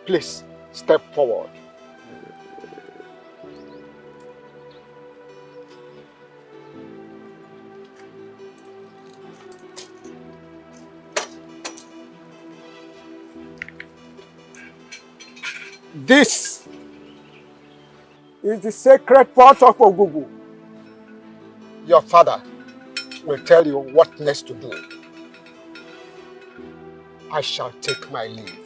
please step forward. This is the sacred pot of Ogugu. Your father will tell you what next to do. I shall take my leave.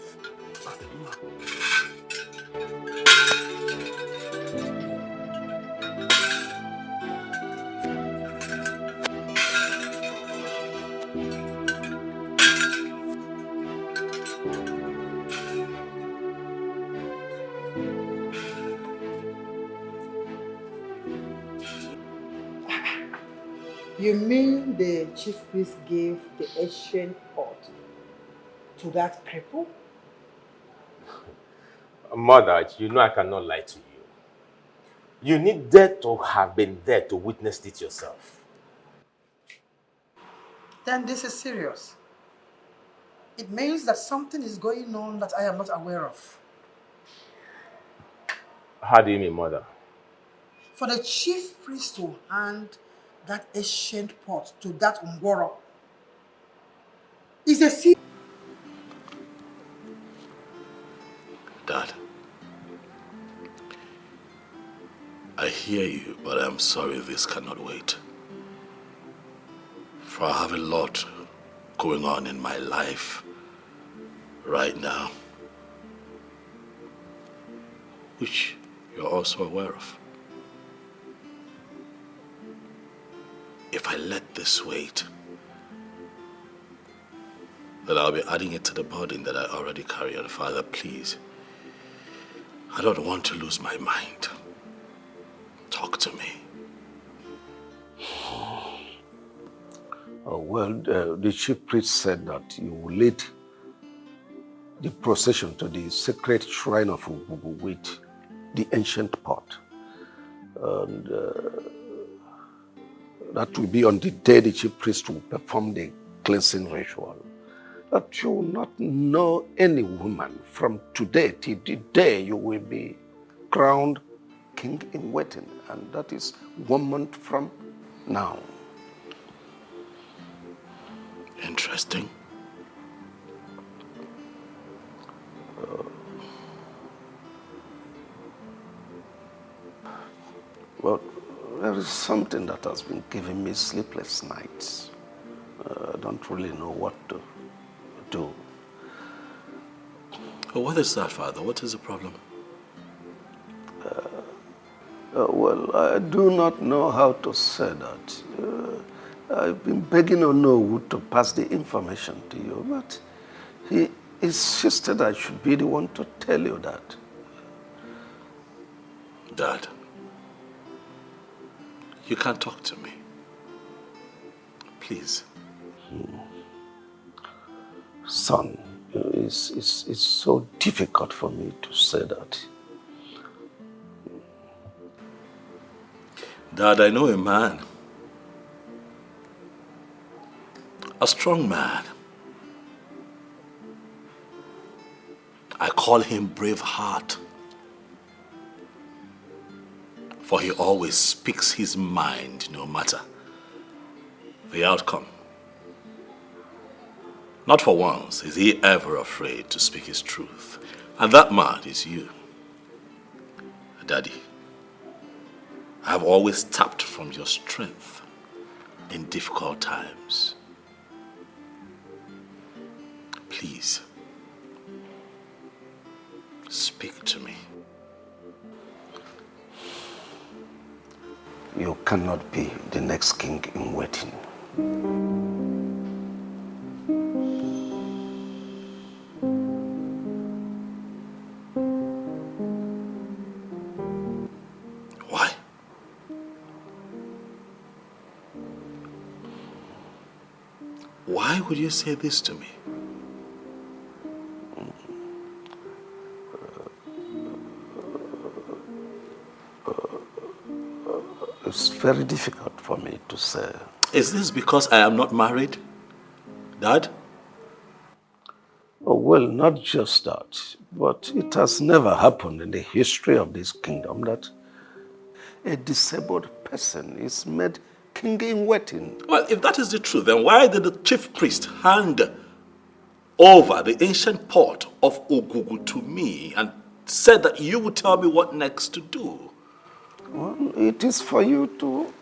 You mean the chief priest gave the ancient pot to that cripple? Mother, you know I cannot lie to you. You needed to have been there to witness it yourself. Then this is serious. It means that something is going on that I am not aware of. How do you mean, Mother? For the chief priest to hand that ancient pot to that Ngworo is a sin. Dad, I hear you, but I'm sorry this cannot wait. For I have a lot going on in my life right now, which you're also aware of. If I let this wait, then I'll be adding it to the burden that I already carry. And Father, please, I don't want to lose my mind. Talk to me. Oh, well, the chief priest said that you will lead the procession to the sacred shrine of Ugugu with the ancient pot. And that will be on the day the chief priest will perform the cleansing ritual. That you will not know any woman from today till the day you will be crowned king in waiting. And that is 1 month from now. Interesting. Well, there is something that has been giving me sleepless nights. I don't really know what to do. Oh, what is that, Father? What is the problem? Well, I do not know how to say that. I've been begging Onowu to pass the information to you, but he insisted I should be the one to tell you that. Dad, you can't talk to me. Please. Son, it's so difficult for me to say that. Dad, I know a man. a strong man. I call him Braveheart, for he always speaks his mind no matter the outcome. Not for once is he ever afraid to speak his truth. And that man is you. Daddy, I have always tapped from your strength in difficult times. Please, speak to me. You cannot be the next king in waiting. Why? Why would you say this to me? It's very difficult for me to say. Is this because I am not married, Dad? Oh, well, not just that, but it has never happened in the history of this kingdom that a disabled person is made king in waiting. Well, if that is the truth, then why did the chief priest hand over the ancient pot of Ogugu to me and said that you would tell me what next to do? Well, it is for you to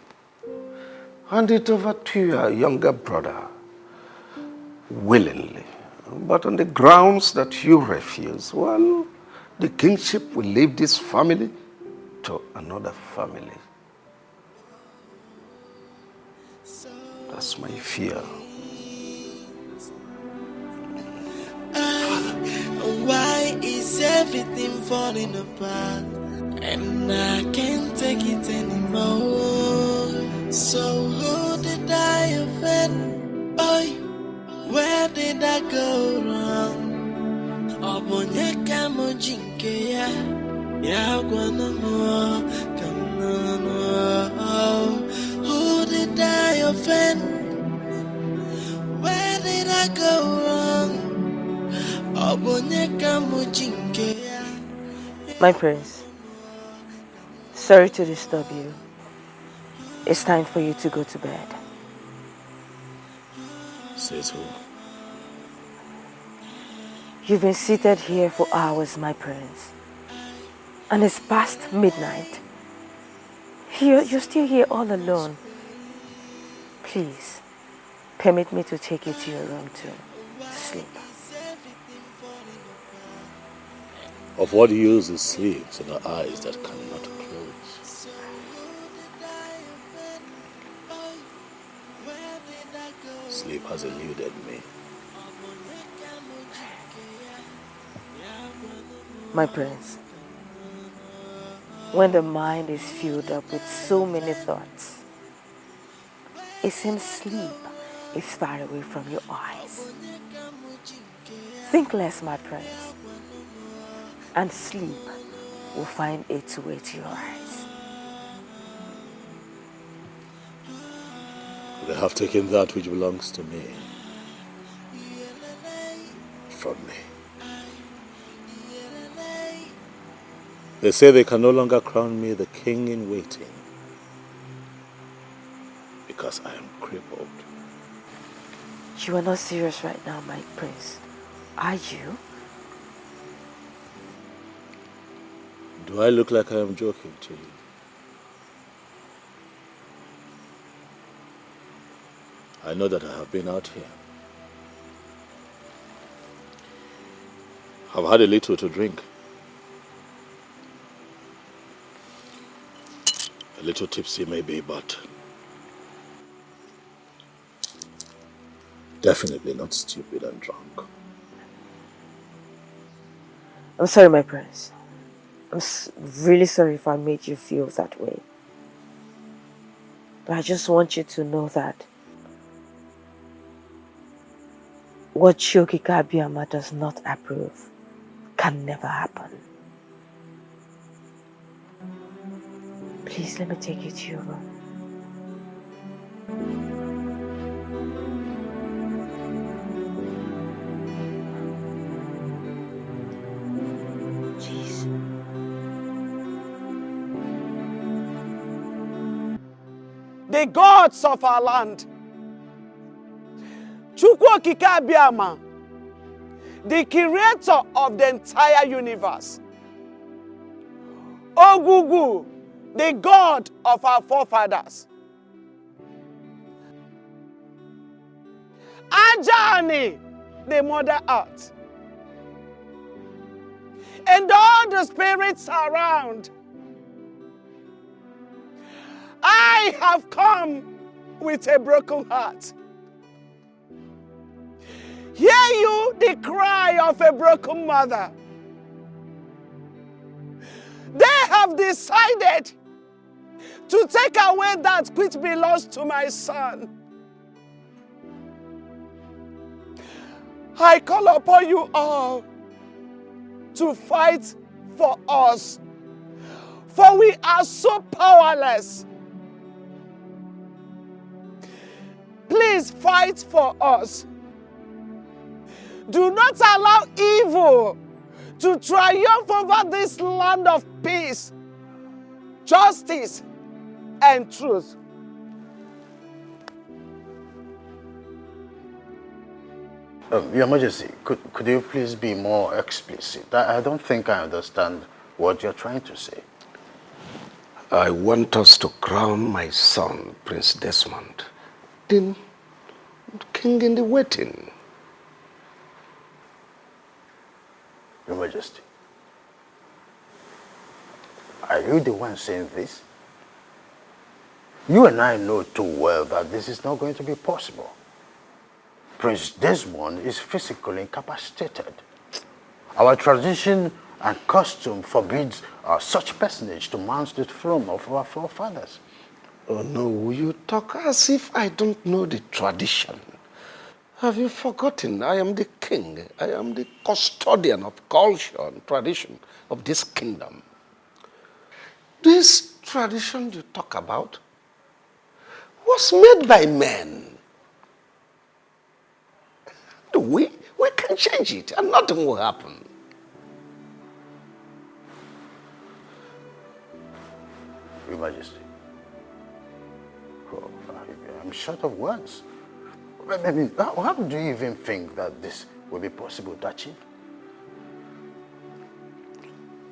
hand it over to your younger brother willingly. But on the grounds that you refuse, well, the kingship will leave this family to another family. That's my fear. Why is everything falling apart? And I can't take it anymore. So who did I offend? Boy, where did I go wrong? Obonyeka mojinke ya gwana mo kamano. Who did I offend? Where did I go wrong? Obonyeka mojinke. My prince, sorry to disturb you. It's time for you to go to bed. Says who? You've been seated here for hours, my prince. And it's past midnight. You're still here all alone. Please, permit me to take you to your room to sleep. Of what use is sleep to the eyes that cannot close? Sleep has eluded me. My prince, when the mind is filled up with so many thoughts, it seems sleep is far away from your eyes. Think less, my prince, and sleep will find its way to your eyes. They have taken that which belongs to me from me. They say they can no longer crown me the king in waiting because I am crippled. You are not serious right now, my prince, are you? Do I look like I am joking to you? I know that I have been out here. I've had a little to drink. A little tipsy maybe, but definitely not stupid and drunk. I'm sorry, my prince. I'm really sorry if I made you feel that way. But I just want you to know that what Shoki Kabiyama does not approve can never happen. Please let me take you to your room. the gods of our land. Chukwu Okike Abiama, the creator of the entire universe. Ogugu, the god of our forefathers. Ajani, the mother earth. And all the spirits around. I have come with a broken heart. Hear you the cry of a broken mother. They have decided to take away that which belongs to my son. I call upon you all to fight for us, for we are so powerless. Please fight for us. Do not allow evil to triumph over this land of peace, justice, and truth. Your Majesty, could you please be more explicit? I don't think I understand what you're trying to say. I want us to crown my son, Prince Desmond, the king in the waiting. Your Majesty, are you the one saying this? You and I know too well that this is not going to be possible. Prince Desmond is physically incapacitated. Our tradition and custom forbids such personage to mount the throne of our forefathers. Oh no, you talk as if I don't know the tradition. Have you forgotten? I am the king. I am the custodian of culture and tradition of this kingdom. This tradition you talk about was made by men. We can change it and nothing will happen. Your Majesty, I'm short of words. I mean, how do you even think that this will be possible to achieve?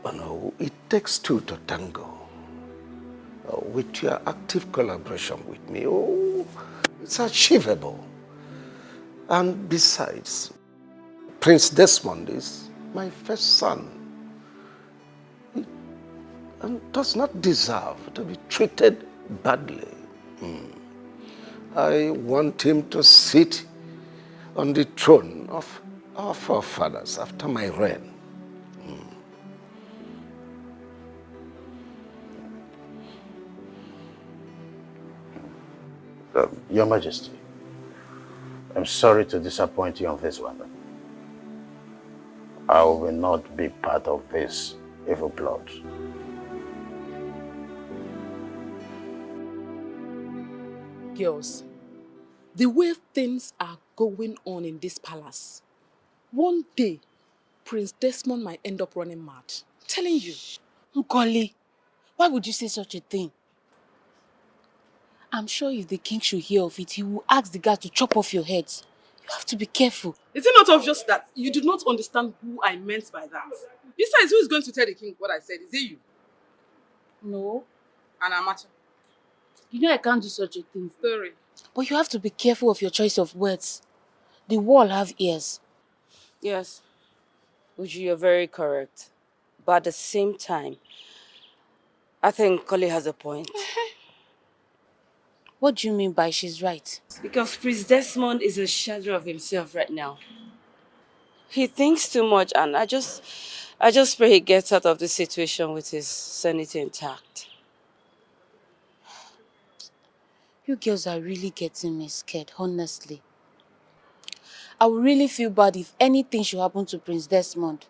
Oh no, it takes two to tango. With your active collaboration with me, it's achievable. And besides, Prince Desmond is my first son. And does not deserve to be treated badly. I want him to sit on the throne of our forefathers after my reign. Your Majesty, I'm sorry to disappoint you on this one. I will not be part of this evil plot. Girls, the way things are going on in this palace, one day, Prince Desmond might end up running mad. I'm telling you. Nkoli, why would you say such a thing? I'm sure if the king should hear of it, he will ask the guard to chop off your heads. You have to be careful. Is it not obvious that you do not understand who I meant by that? Besides, who is going to tell the king what I said? Is it you? No. And Amacha? You know I can't do such a thing. Story. But you have to be careful of your choice of words. The wall have ears. Yes, Uju, you're very correct. But at the same time, I think Koli has a point. What do you mean by she's right? Because Prince Desmond is a shadow of himself right now. He thinks too much, and I just pray he gets out of this situation with his sanity intact. You girls are really getting me scared, honestly. I would really feel bad if anything should happen to Prince Desmond.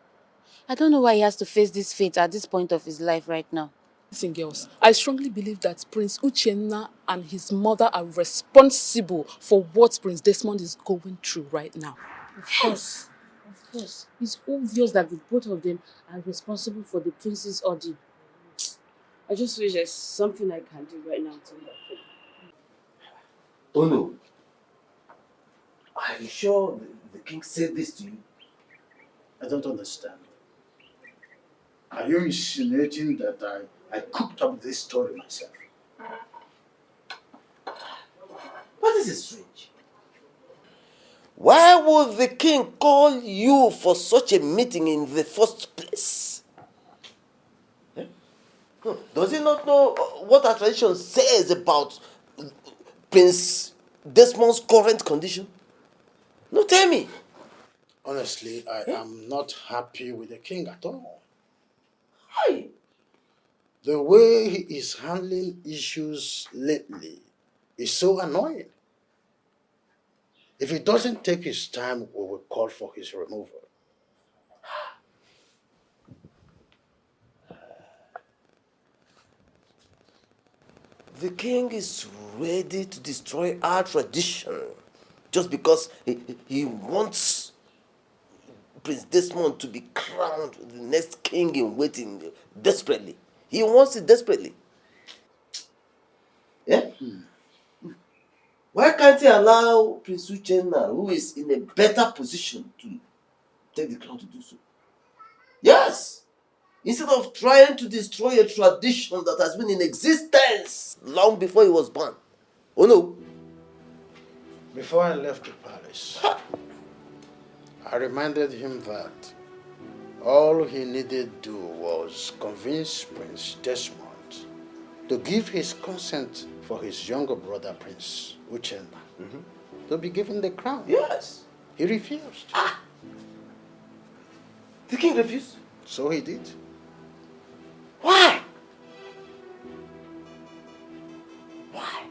I don't know why he has to face this fate at this point of his life right now. Listen, girls, I strongly believe that Prince Uchenna and his mother are responsible for what Prince Desmond is going through right now. Of course. Of course. It's obvious that the both of them are responsible for the prince's ordeal. I just wish there's something I can do right now to help him. Oh no. Are you sure the king said this to you? I don't understand. Are you insinuating that I cooked up this story myself? But this is strange. Why would the king call you for such a meeting in the first place? Does he not know what our tradition says about Prince Desmond's current condition? No, tell me. Honestly, I am not happy with the king at all. Why? The way he is handling issues lately is so annoying. If he doesn't take his time, we will call for his removal. The king is ready to destroy our tradition just because he wants Prince Desmond to be crowned the next king in waiting desperately. He wants it desperately. Yeah? Why can't he allow Prince Uchenna, who is in a better position, to take the crown to do so? Yes! Instead of trying to destroy a tradition that has been in existence long before he was born. Oh no! Before I left the palace, I reminded him that all he needed to do was convince Prince Desmond to give his consent for his younger brother, Prince Uchenna, to be given the crown. Yes. He refused. The king refused? So he did. Why? Why?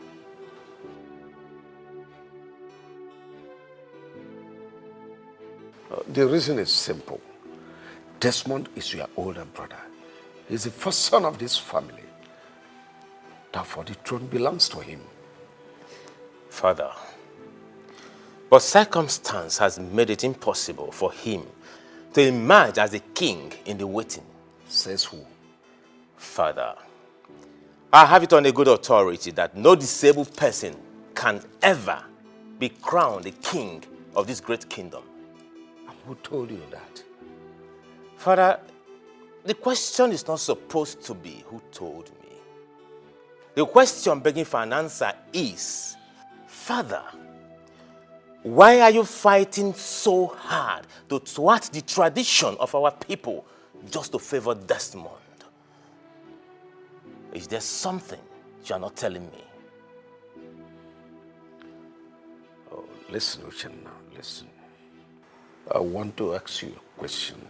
The reason is simple. Desmond is your older brother. He's the first son of this family. Therefore, the throne belongs to him. Father, but circumstance has made it impossible for him to emerge as a king in the waiting. Says who? Father, I have it on a good authority that no disabled person can ever be crowned the king of this great kingdom. And who told you that? Father, the question is not supposed to be who told me. The question begging for an answer is, Father, why are you fighting so hard to thwart the tradition of our people just to favor Desmond? Is there something you are not telling me? Oh, listen, Uchenna, listen. I want to ask you a question.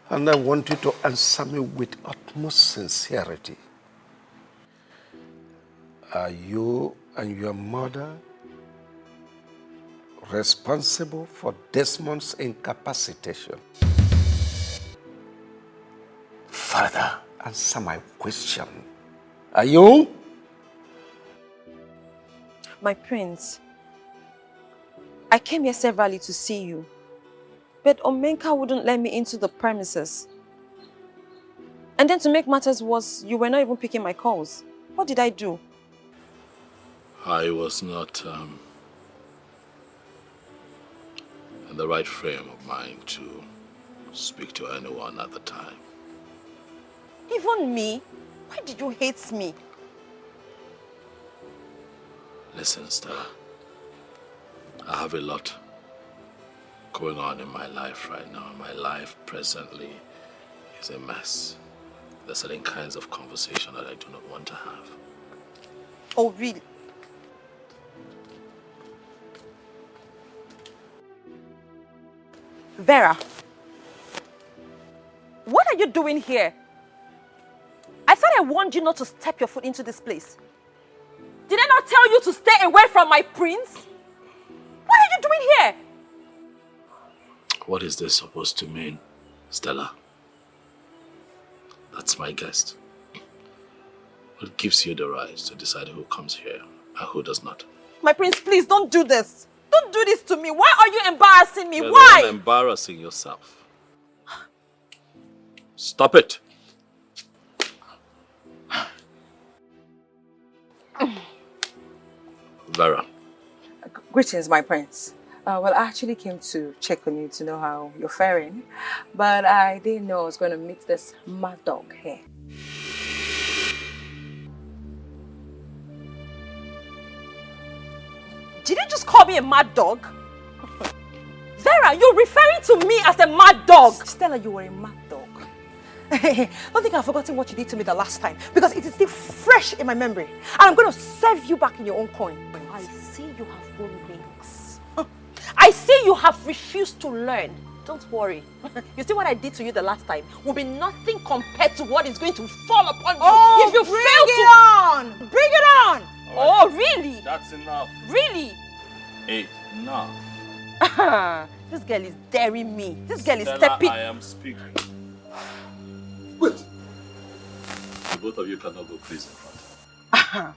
And I want you to answer me with utmost sincerity. Are you and your mother responsible for Desmond's incapacitation? Father, answer my question. Are you? My prince, I came here severally to see you, but Omenka wouldn't let me into the premises. And then to make matters worse, you were not even picking my calls. What did I do? I was not in the right frame of mind to speak to anyone at the time. Even me? Why did you hate me? Listen, Stella. I have a lot going on in my life right now. My life presently is a mess. There are certain kinds of conversation that I do not want to have. Oh, really? Vera, what are you doing here? I thought I warned you not to step your foot into this place. Did I not tell you to stay away from my prince? What are you doing here? What is this supposed to mean, Stella? That's my guest. What gives you the right to decide who comes here and who does not? My prince, please don't do this. Don't do this to me. Why are you embarrassing me? You're Why? the one embarrassing yourself. Stop it. Vera. Greetings, my prince. Well, I actually came to check on you to know how you're faring, but I didn't know I was going to meet this mad dog here. Did you just call me a mad dog? Vera, you're referring to me as a mad dog! Stella, you were a mad dog. Don't think I've forgotten what you did to me the last time, because it is still fresh in my memory. And I'm going to serve you back in your own coin. I see you have grown wings. I see you have refused to learn. Don't worry. You see what I did to you the last time will be nothing compared to what is going to fall upon you if you fail to... Bring it on! Oh, really? That's enough. Really? Enough. This girl is daring me. This girl Stella, is stepping. I am speaking. Wait. The both of you cannot go please in front.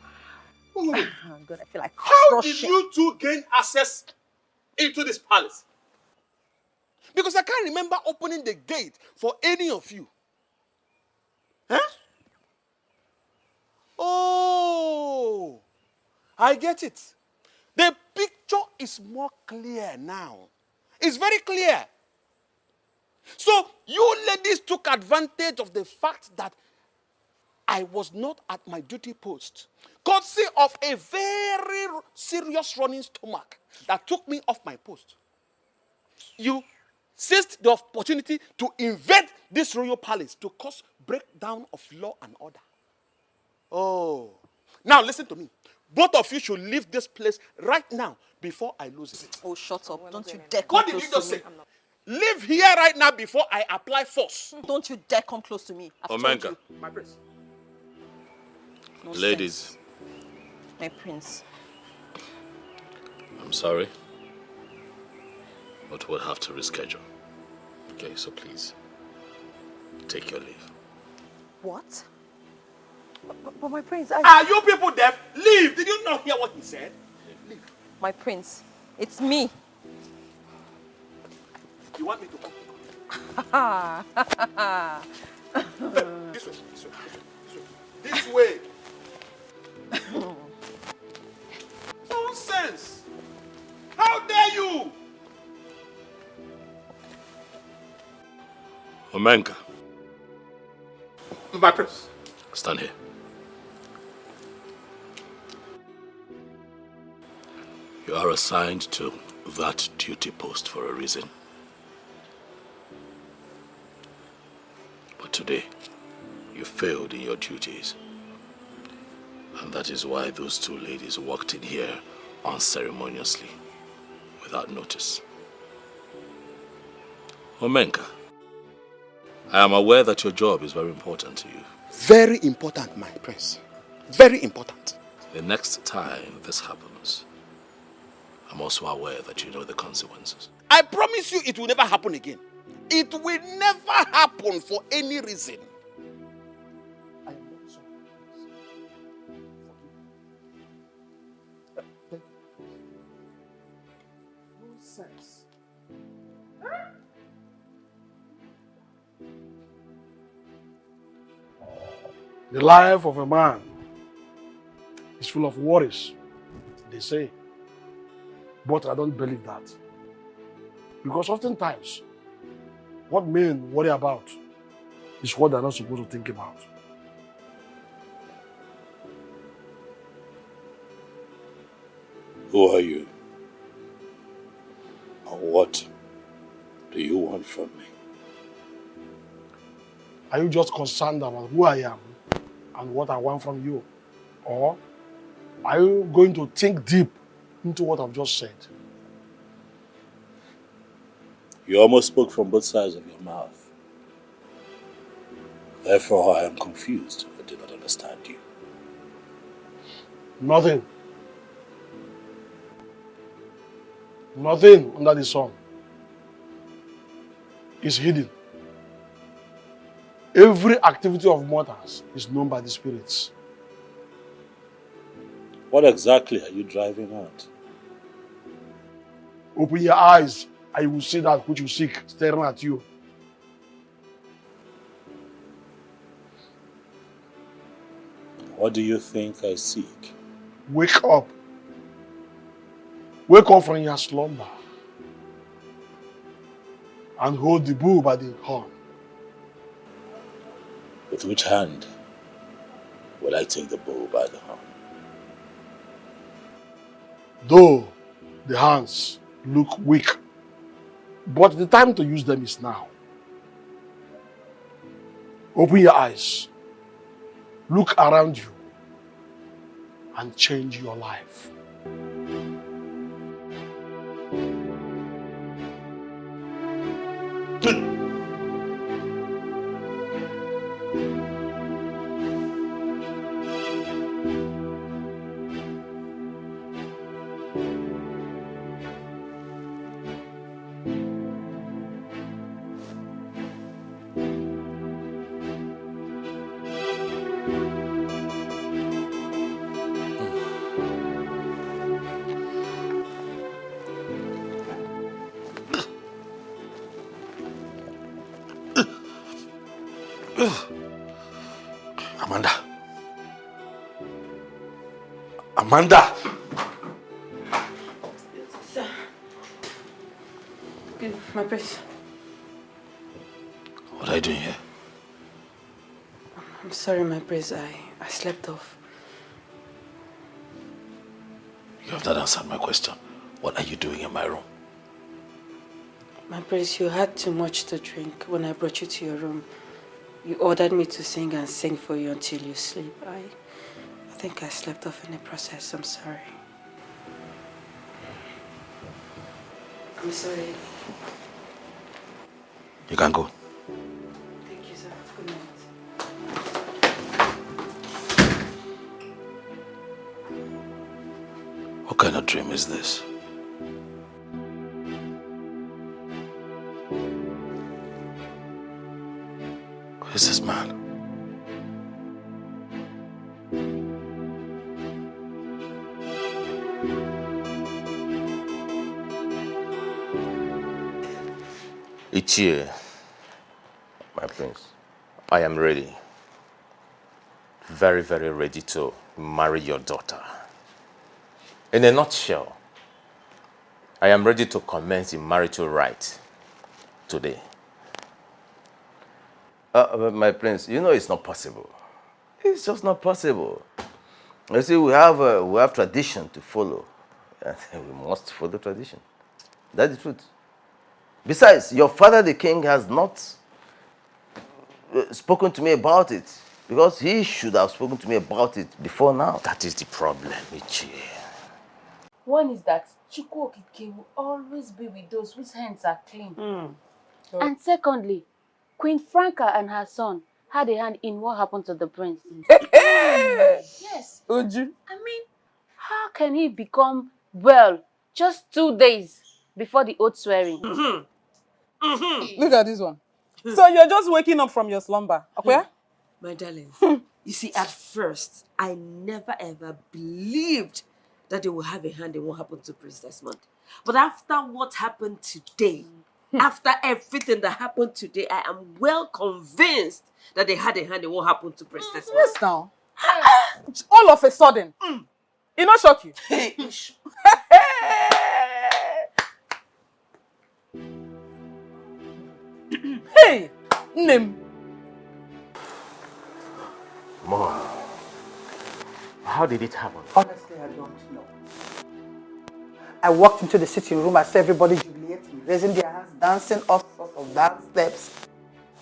I'm good. I feel like How did you two gain access into this palace? Because I can't remember opening the gate for any of you. Huh? Oh, I get it. The picture is more clear now. It's very clear. So you ladies took advantage of the fact that I was not at my duty post, courtesy of a very serious running stomach that took me off my post. You seized the opportunity to invade this royal palace to cause breakdown of law and order. Oh, now listen to me. Both of you should leave this place right now before I lose it. Oh, shut up. Don't you dare come What did close you just to say? me. Leave here right now before I apply force. Don't you dare come close to me. I've told Omenka. you. My prince. No Ladies, sense. My prince. I'm sorry, but we'll have to reschedule. Okay, so please, take your leave. What? But my prince, Are you people deaf? Leave. Did you not hear what he said? Leave. My prince. It's me. You want me to come? This way, this way, this way. This way. Nonsense! How dare you? Omenka, My prince. stand here. You are assigned to that duty post for a reason. But today, you failed in your duties. And that is why those two ladies walked in here unceremoniously, without notice. Omenka, I am aware that your job is very important to you. Very important, my prince. Very important. The next time this happens, I'm also aware that you know the consequences. I promise you it will never happen again. It will never happen for any reason. I am very sorry. Nonsense. The life of a man is full of worries, they say. But I don't believe that. Because oftentimes, what men worry about is what they're not supposed to think about. Who are you? And what do you want from me? Are you just concerned about who I am and what I want from you? Or are you going to think deep into what I've just said? You almost spoke from both sides of your mouth. Therefore, I am confused. I do not understand you. Nothing. Nothing under the sun is hidden. Every activity of mortals is known by the spirits. What exactly are you driving at? Open your eyes and you will see that which you seek staring at you. What do you think I seek? Wake up Wake up from your slumber and hold the bull by the horn. With which hand will I take the bull by the horn? Though the hands look weak, but the time to use them is now. Open your eyes, look around you, and change your life. Amanda. Amanda! Sir. My prince. What are you doing here? I'm sorry, my prince. I slept off. You have not answered my question. What are you doing in my room? My prince, you had too much to drink when I brought you to your room. You ordered me to sing and sing for you until you sleep. I think I slept off in the process. I'm sorry. I'm sorry. You can go. Thank you, sir. Good night. What kind of dream is this? Who is this man? Iyke, my prince, I am ready. Very, very ready to marry your daughter. In a nutshell, I am ready to commence the marital rite today. My prince, you know it's not possible. It's just not possible. You see, we have tradition to follow, and we must follow tradition. That's the truth. Besides, your father, the king, has not spoken to me about it, because he should have spoken to me about it before now. That is the problem, Iyke. One is that Chukwu Okike will always be with those whose hands are clean. And secondly, Queen Franca and her son had a hand in what happened to the prince. Yes. Uju. I mean, how can he become well just 2 days before the oath swearing? Look at this one. So you're just waking up from your slumber, okay? My darling, you see, at first, I never ever believed that they will have a hand in what happened to Prince Desmond. But after what happened today, after everything that happened today, I am well convinced that they had a hand in what happened to Prince Desmond. Yes, now. All of a sudden. It not shock you? Hey, Nim. Mom, how did it happen? Honestly, I don't know. I walked into the sitting room, I saw everybody jubilating, raising their hands, dancing all sorts of dance steps,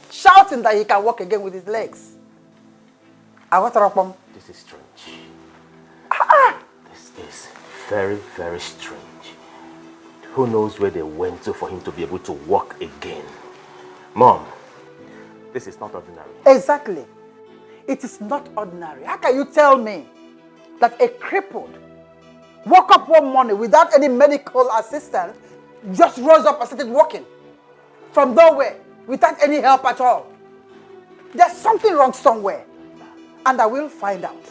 shouting that he can walk again with his legs. I went up. This is strange. This is very, very strange. Who knows where they went to for him to be able to walk again? Mom, this is not ordinary. Exactly. It is not ordinary. How can you tell me that a crippled woke up one morning without any medical assistance, just rose up and started walking from nowhere without any help at all? There's something wrong somewhere, and I will find out.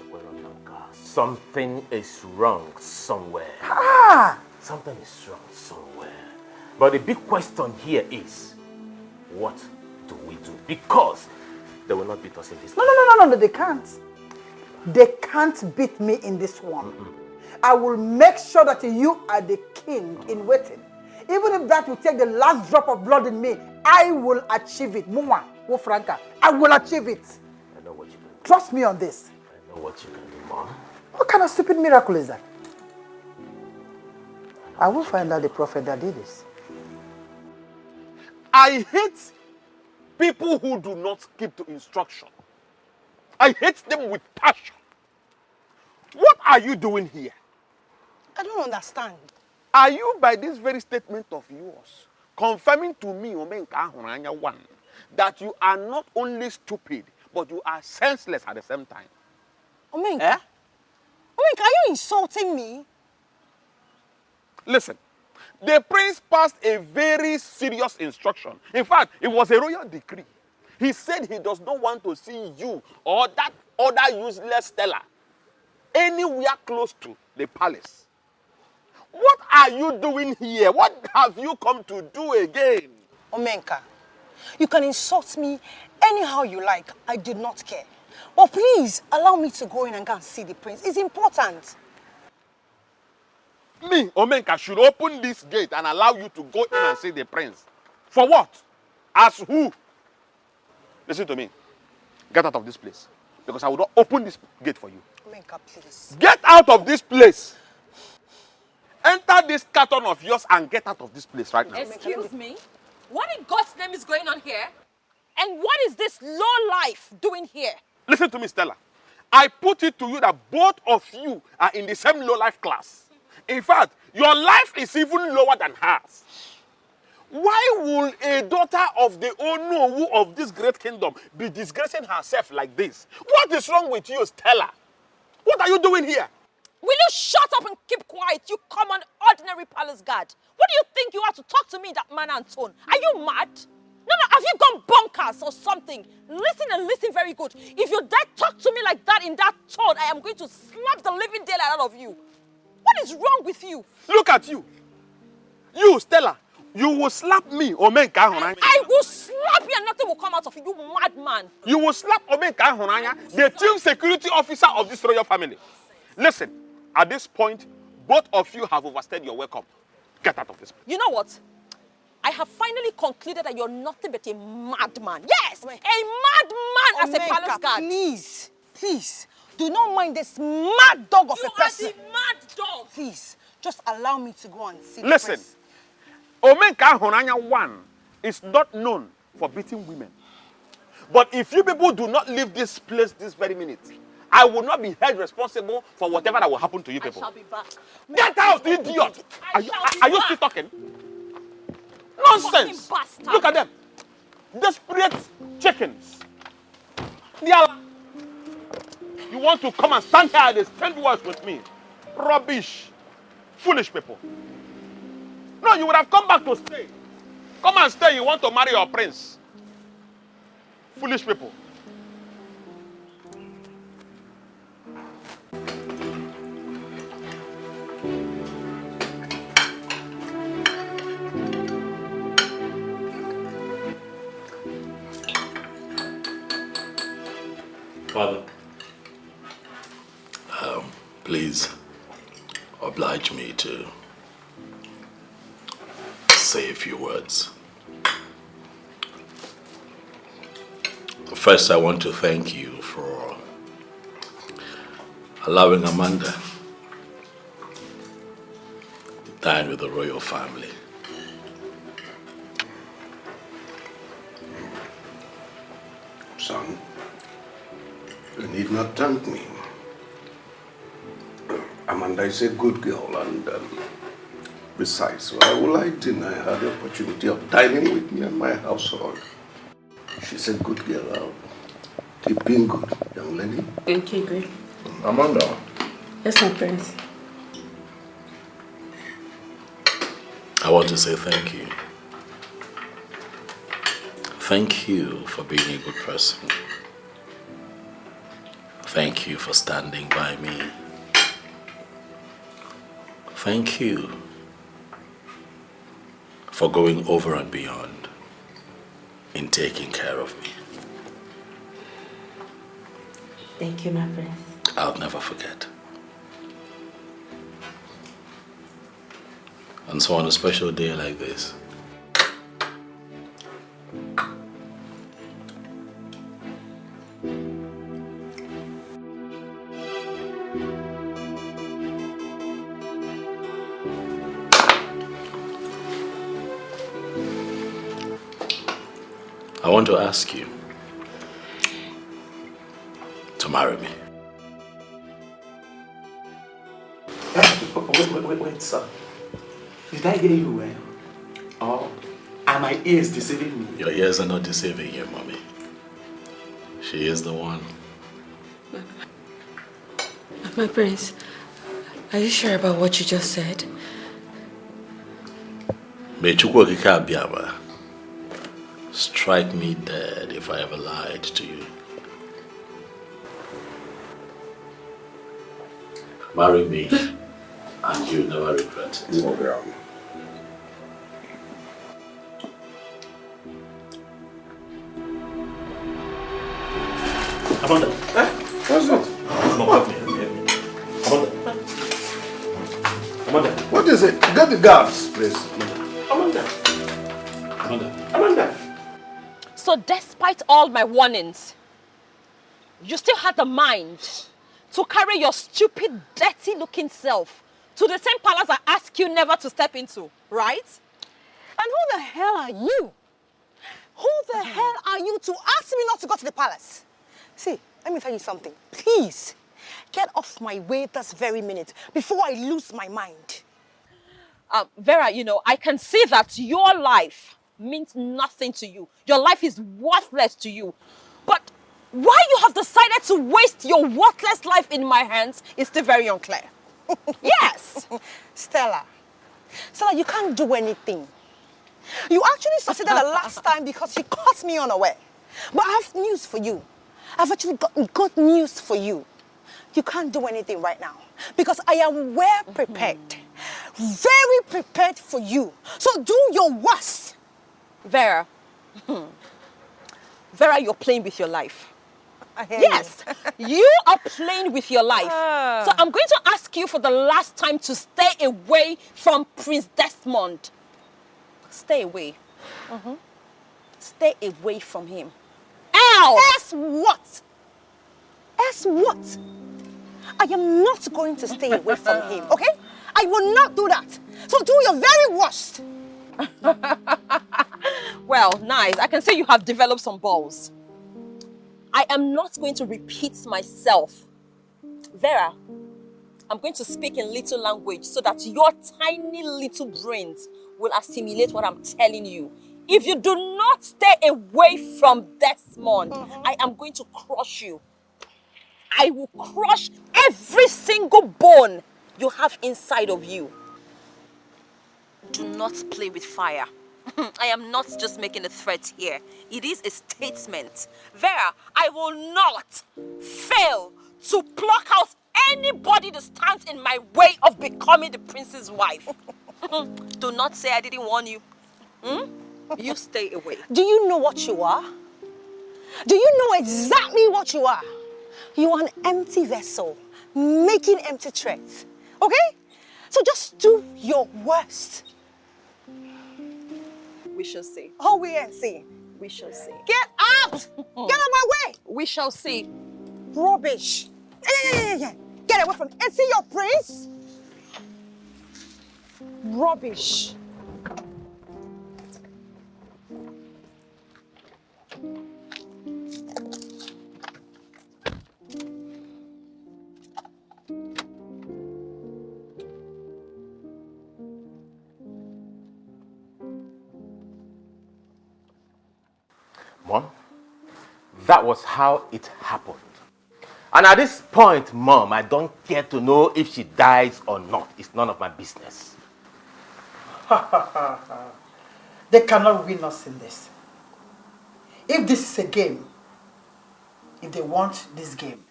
Something is wrong somewhere. Something is wrong somewhere. But the big question here is, what do we do? Because they will not beat us in this. No, they can't. They can't beat me in this one. I will make sure that you are the king in waiting. Even if that will take the last drop of blood in me, I will achieve it. Muma, Franca, I will achieve it. I know what you can do. Trust me on this. I know what you can do, Mom. What kind of stupid miracle is that? I will find out the prophet that did this. I hate people who do not keep to instruction. I hate them with passion. What are you doing here? I don't understand. Are you, by this very statement of yours, confirming to me, Omenka Ahuranya 1, that you are not only stupid, but you are senseless at the same time? Omenka? Eh? Omenka, are you insulting me? Listen, the prince passed a very serious instruction. In fact, it was a royal decree. He said he does not want to see you or that other useless Stella anywhere close to the palace. What are you doing here? What have you come to do again? Omenka, you can insult me anyhow you like. I do not care. But please, allow me to go in and go and see the prince. It's important. Me, Omenka, should open this gate and allow you to go in and see the prince. For what? As who? Listen to me. Get out of this place. Because I will not open this gate for you. Omenka, please. Get out of this place. Enter this carton of yours and get out of this place right now. Excuse me? What in God's name is going on here? And what is this low life doing here? Listen to me, Stella. I put it to you that both of you are in the same low life class. In fact, your life is even lower than hers. Why will a daughter of the Onowu of this great kingdom be disgracing herself like this? What is wrong with you, Stella? What are you doing here? Will you shut up and keep quiet, you common ordinary palace guard? What do you think you are to talk to me in that manner and tone? Are you mad? No, have you gone bonkers or something? Listen and listen very good. If you dare talk to me like that in that tone, I am going to slap the living daylight out of you. What is wrong with you? Look at you. You, Stella, you will slap me, Omenka Ahuranya. I will slap you and nothing will come out of you, you madman. You will slap Omenka Ahuranya, the chief security officer of this royal family. Listen, at this point, both of you have overstayed your welcome. Get out of this place. You know what? I have finally concluded that you're nothing but a madman. Yes, a madman as a palace guard. Please, please, do not mind this mad dog of a person. You are the mad dog. Please, just allow me to go and see Listen, Omenka Ahuranya 1 is not known for beating women. But if you people do not leave this place this very minute, I will not be held responsible for whatever that will happen to you people. I shall be back. Get out, idiot! Are you still talking? Nonsense! Look at them. Desperate chickens. You want to come and stand here and exchange words with me? Rubbish. Foolish people. No, you would have come back to stay. Come and stay. You want to marry your prince. Foolish people. Father. Please oblige me to say a few words. First, I want to thank you for allowing Amanda to dine with the royal family. Son, you need not thank me. Amanda is a good girl, and besides, why will I deny her the opportunity of dining with me and my household? She's a good girl. Keep being good, young lady. Okay, great. Amanda. Yes, my prince. I want to say thank you. Thank you for being a good person. Thank you for standing by me. Thank you for going over and beyond in taking care of me. Thank you, my prince. I'll never forget. And so on a special day like this, I want to ask you to marry me. Wait, sir. Did I hear you well? Or are my ears deceiving me? Your ears are not deceiving you, mommy. She is the one. My prince, are you sure about what you just said? May Chukwu Okike Abiama strike me dead if I ever lied to you. Marry me, and you never regret it. Amanda. What's it? Amanda. What is it? Get the guards, please. Amanda. So despite all my warnings, you still had the mind to carry your stupid, dirty-looking self to the same palace I asked you never to step into, right? And who the hell are you? Who the hell are you to ask me not to go to the palace? See, let me tell you something. Please, get off my way this very minute before I lose my mind. Vera, you know, I can see that your life means nothing to you. Your life is worthless to you. But why you have decided to waste your worthless life in my hands is still very unclear. Yes! Stella, you can't do anything. You actually succeeded the last time because you caught me unaware. But I have news for you. I've actually got good news for you. You can't do anything right now because I am well prepared. Very prepared for you. So do your worst. Vera. Vera, you're playing with your life. Yes, you are playing with your life. So I'm going to ask you for the last time to stay away from Prince Desmond. Stay away. Stay away from him. Else! Else what? Else what? I am not going to stay away from him, okay? I will not do that. So do your very worst. Well, nice. I can see you have developed some balls. I am not going to repeat myself. Vera, I'm going to speak in little language so that your tiny little brains will assimilate what I'm telling you. If you do not stay away from Desmond, I am going to crush you. I will crush every single bone you have inside of you. Do not play with fire. I am not just making a threat here. It is a statement. Vera, I will not fail to pluck out anybody that stands in my way of becoming the prince's wife. Do not say I didn't warn you. You stay away. Do you know what you are? Do you know exactly what you are? You are an empty vessel, making empty threats. Okay? So just do your worst. We shall see. Oh, we ain't see. We shall see. Get out! Get out of my way! We shall see. Rubbish. Yeah. Get away from me. And see your prince? Rubbish. Mom, that was how it happened. And at this point, Mom, I don't care to know if she dies or not. It's none of my business. They cannot win us in this. If this is a game, if they want this game,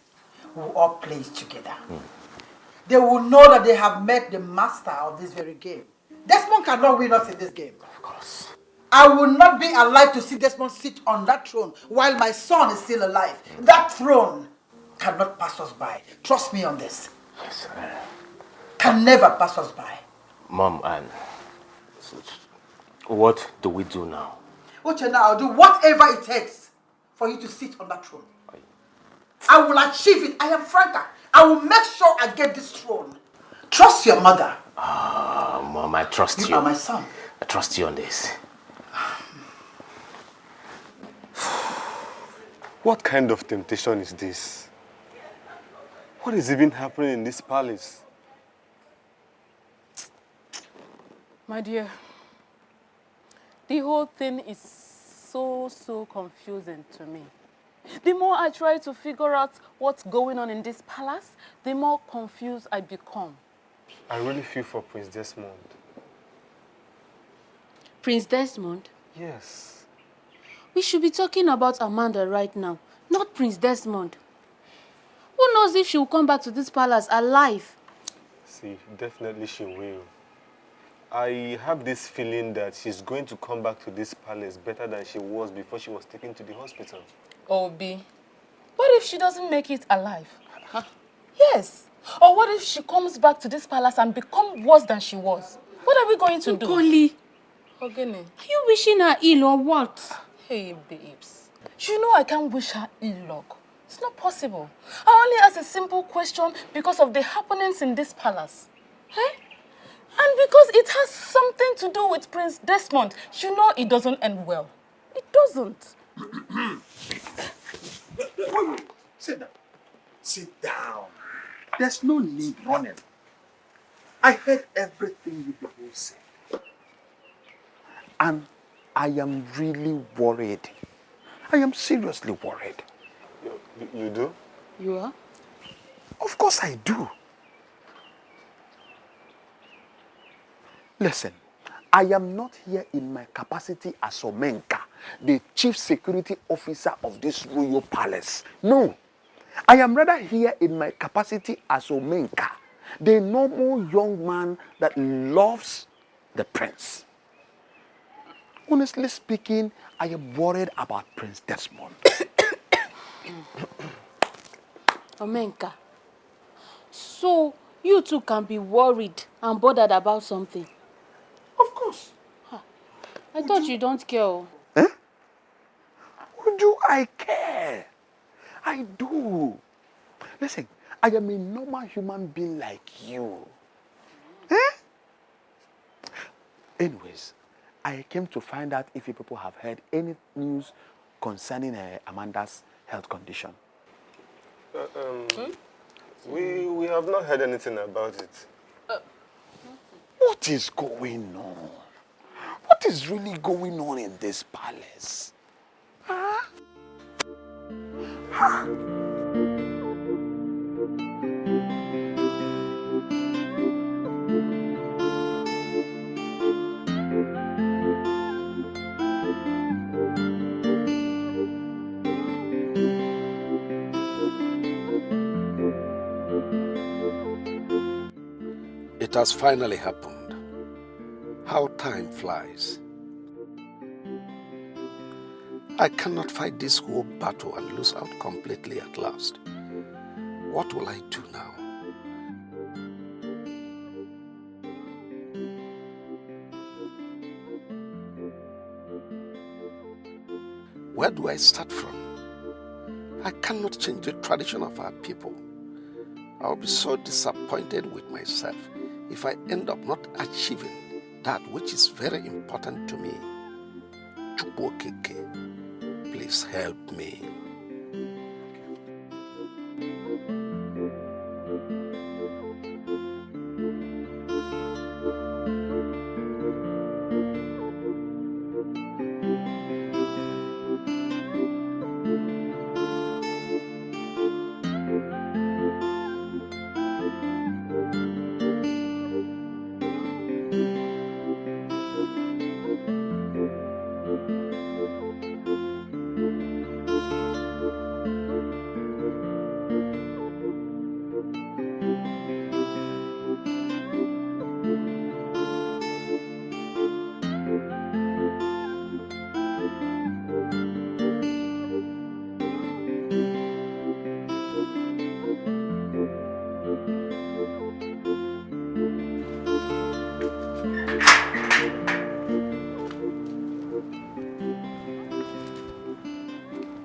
we will all play it together. They will know that they have met the master of this very game. Desmond cannot win us in this game. Of course. I will not be alive to see Desmond sit on that throne while my son is still alive. That throne cannot pass us by. Trust me on this. Yes, Can never pass us by. Mom, and What do we do now? Uchenna, I'll do whatever it takes for you to sit on that throne. I will achieve it. I am Franca. I will make sure I get this throne. Trust your mother. Mom, I trust you. You are my son. I trust you on this. What kind of temptation is this? What is even happening in this palace? My dear, the whole thing is so confusing to me. The more I try to figure out what's going on in this palace, the more confused I become. I really feel for Prince Desmond. Prince Desmond? Yes. We should be talking about Amanda right now, not Prince Desmond. Who knows if she will come back to this palace alive? See, definitely she will. I have this feeling that she's going to come back to this palace better than she was before she was taken to the hospital. Obi, what if she doesn't make it alive? Huh? Yes. Or what if she comes back to this palace and becomes worse than she was? What are we going to do? Nkoli, Ogene, are you wishing her ill or what? Hey, babes. You know I can't wish her ill luck. It's not possible. I only asked a simple question because of the happenings in this palace. Eh? And because it has something to do with Prince Desmond, you know it doesn't end well. It doesn't. Wait. Sit down. Sit down. There's no need running. I heard everything you people said. And I am really worried. I am seriously worried. You do? You are? Of course I do. Listen, I am not here in my capacity as Omenka, the chief security officer of this royal palace. No, I am rather here in my capacity as Omenka, the normal young man that loves the prince. Honestly speaking, I am worried about Prince Desmond. Omenka, so you two can be worried and bothered about something? Of course. I thought you don't care. Eh? Do I care? I do. Listen, I am a normal human being like you. Eh? Anyways, I came to find out if you people have heard any news concerning Amanda's health condition. We have not heard anything about it. What is going on? What is really going on in this palace? Huh? Huh? It has finally happened. How time flies. I cannot fight this whole battle and lose out completely at last. What will I do now? Where do I start from? I cannot change the tradition of our people. I'll be so disappointed with myself if I end up not achieving that which is very important to me. Chukwokeke, please help me.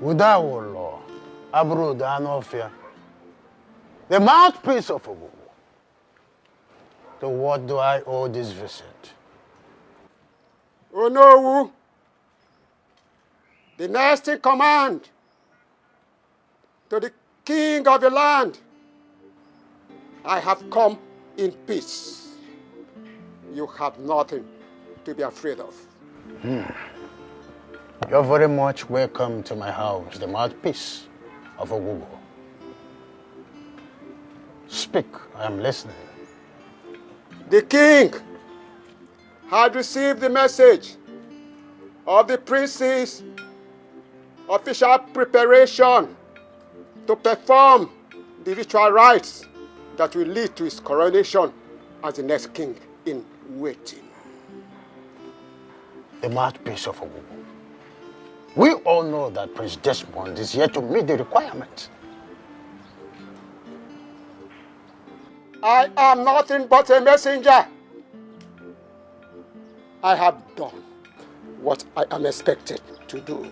Udawolo, Abru Danofia, the mouthpiece of Ogugu. To what do I owe this visit? Onowu, the next in command to the king of the land. I have come in peace. You have nothing to be afraid of. You're very much welcome to my house, the mouthpiece of Ogugu. Speak, I am listening. The king had received the message of the prince's official preparation to perform the ritual rites that will lead to his coronation as the next king in waiting. The mouthpiece of Ogugu. We all know that Prince Desmond is here to meet the requirement. I am nothing but a messenger. I have done what I am expected to do.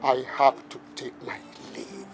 I have to take my leave.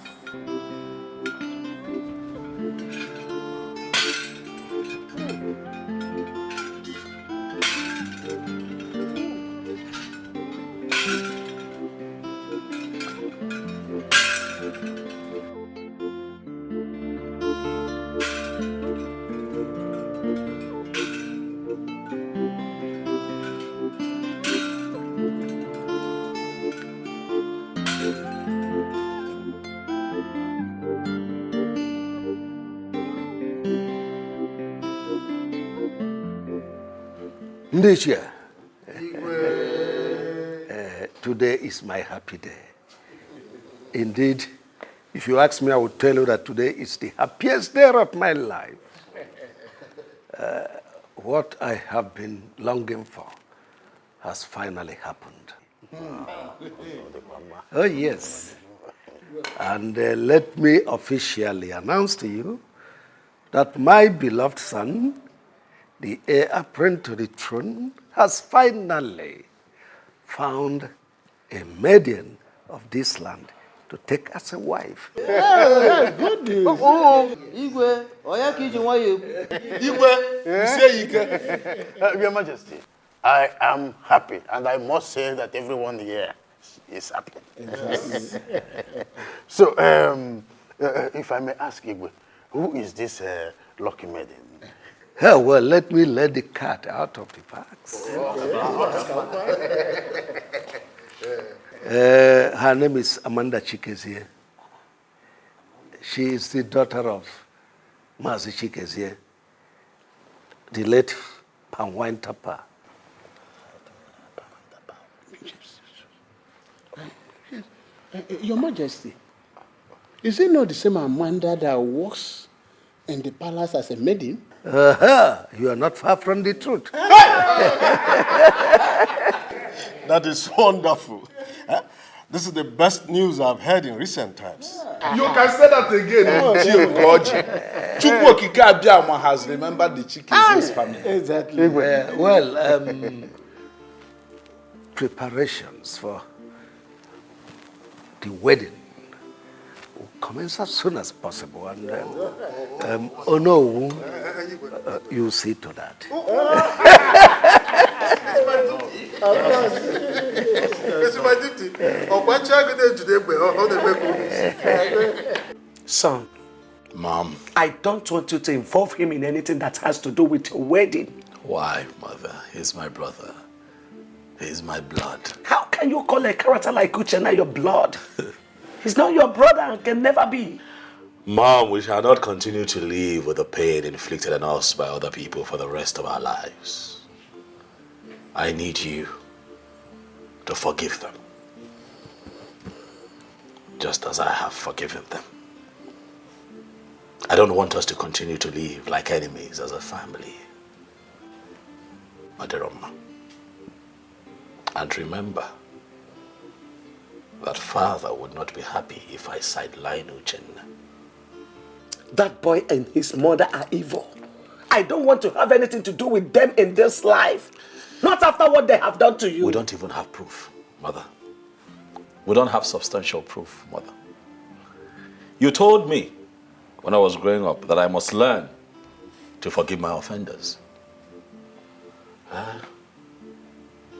Ndechia, today is my happy day. Indeed, if you ask me, I will tell you that today is the happiest day of my life. What I have been longing for has finally happened. Oh, yes. And let me officially announce to you that my beloved son, the heir apparent to the throne, has finally found a maiden of this land to take as a wife. Hey, good news. Iyke, you say Iyke. Your Majesty, I am happy, and I must say that everyone here is happy. So, if I may ask Iyke, who is this lucky maiden? Oh, well, let me let the cat out of the box. Her name is Amanda Chikezie. She is the daughter of Mazi Chikezie, the late Panwine Tapa. Your Majesty, is it not the same Amanda that works in the palace as a maiden? You are not far from the truth. That is wonderful. This is the best news I've heard in recent times. You can say that again. Chukwokike Abiyama has remembered the Chikeze's family. Exactly. Preparations for the wedding will commence as soon as possible. And oh no, you'll see to that. Son. Mom. I don't want you to involve him in anything that has to do with your wedding. Why, Mother? He's my brother. He's my blood. How can you call a character like Uchenna your blood? He's not your brother and can never be. Mom, we shall not continue to live with the pain inflicted on us by other people for the rest of our lives. I need you to forgive them, just as I have forgiven them. I don't want us to continue to live like enemies as a family. Aderoma. And remember that father would not be happy if I sideline Uchenna. That boy and his mother are evil. I don't want to have anything to do with them in this life. Not after what they have done to you. We don't even have proof, Mother. We don't have substantial proof, Mother. You told me when I was growing up that I must learn to forgive my offenders.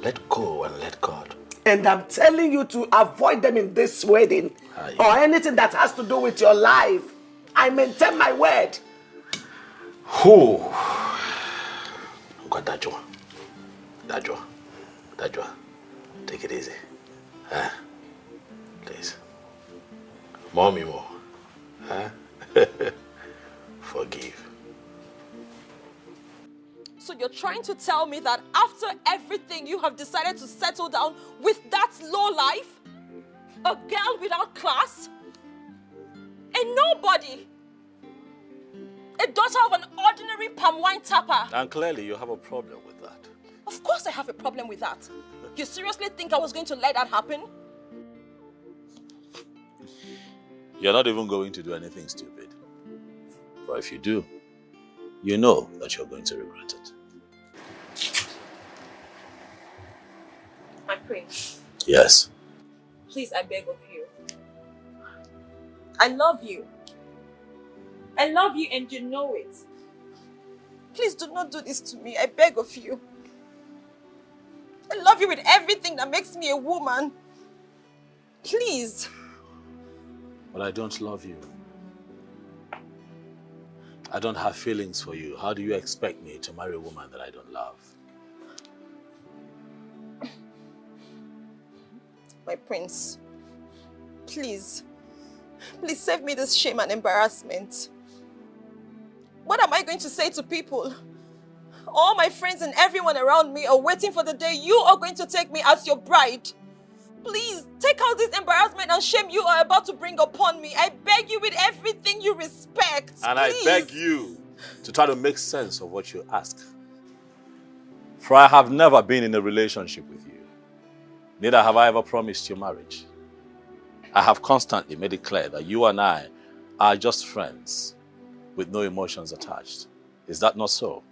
Let go and let God. And I'm telling you to avoid them in this wedding or anything that has to do with your life. I maintain my word. Who? God, Dajwa, take it easy. Please. Mommy more. Forgive. So you're trying to tell me that after everything you have decided to settle down with that low life? A girl without class? A nobody? A daughter of an ordinary palm wine tapper? And clearly you have a problem with that. Of course I have a problem with that. You seriously think I was going to let that happen? You're not even going to do anything stupid. But if you do, you know that you're going to regret it. My prince. Yes. Please, I beg of you. I love you. I love you and you know it. Please do not do this to me. I beg of you. I love you with everything that makes me a woman. Please. But I don't love you. I don't have feelings for you. How do you expect me to marry a woman that I don't love? My prince, please. Please save me this shame and embarrassment. What am I going to say to people? All my friends and everyone around me are waiting for the day you are going to take me as your bride. Please, take out this embarrassment and shame you are about to bring upon me. I beg you with everything you respect. And please. I beg you to try to make sense of what you ask. For I have never been in a relationship with you. Neither have I ever promised you marriage. I have constantly made it clear that you and I are just friends with no emotions attached. Is that not so?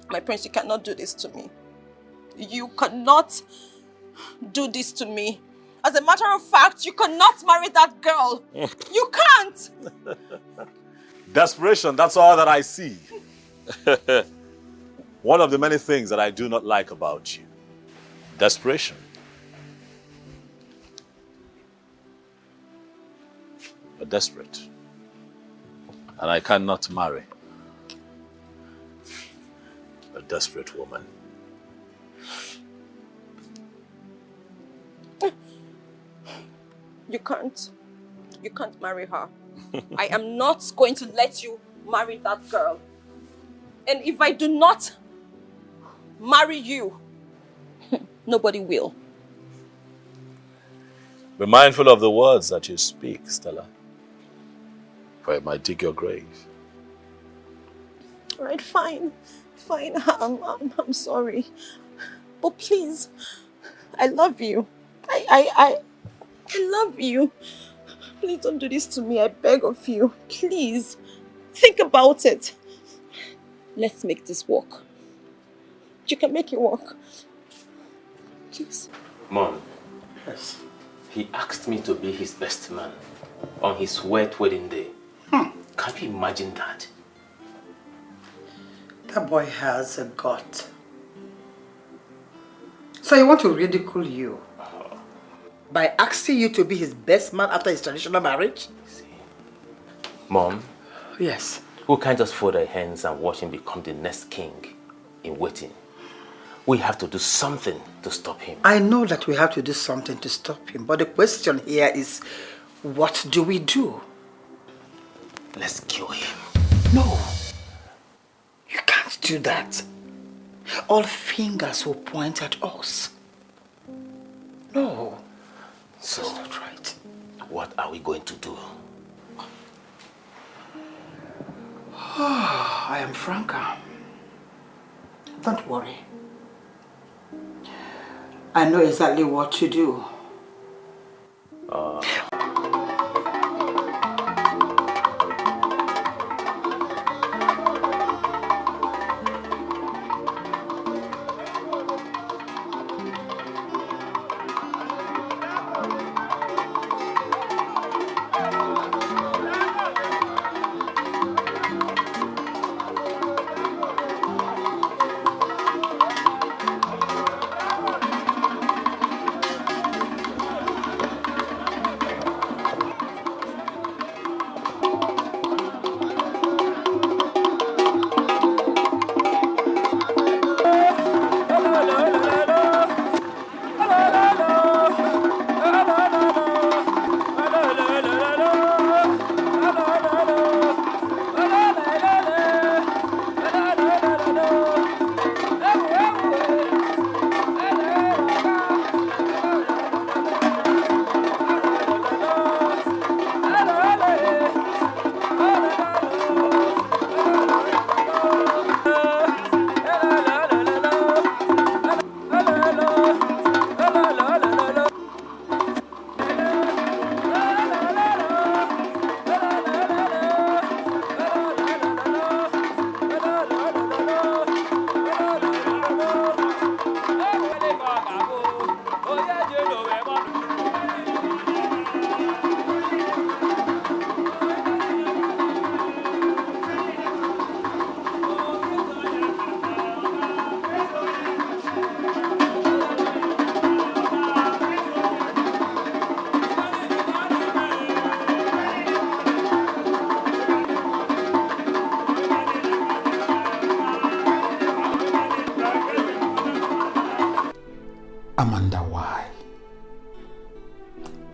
My prince, you cannot do this to me. You cannot do this to me. As a matter of fact, you cannot marry that girl. You can't! Desperation, that's all that I see. One of the many things that I do not like about you. Desperation. You're desperate. And I cannot marry a desperate woman. You can't. You can't marry her. I am not going to let you marry that girl. And if I do not marry you, nobody will. Be mindful of the words that you speak, Stella. For it might dig your grave. All right, fine. Fine, I'm sorry. But please, I love you. I love you. Please don't do this to me. I beg of you. Please, think about it. Let's make this work. You can make it work. Please. Mom. Yes. He asked me to be his best man on his wet wedding day. Can you imagine that? That boy has a gut. So you want to ridicule you? By asking you to be his best man after his traditional marriage? Mom? Yes. We can't just fold our hands and watch him become the next king in waiting. We have to do something to stop him. I know that we have to do something to stop him, but the question here is, what do we do? Let's kill him. No. You can't do that. All fingers will point at us. No. So, that's not right. What are we going to do? I am Franca. Don't worry. I know exactly what to do.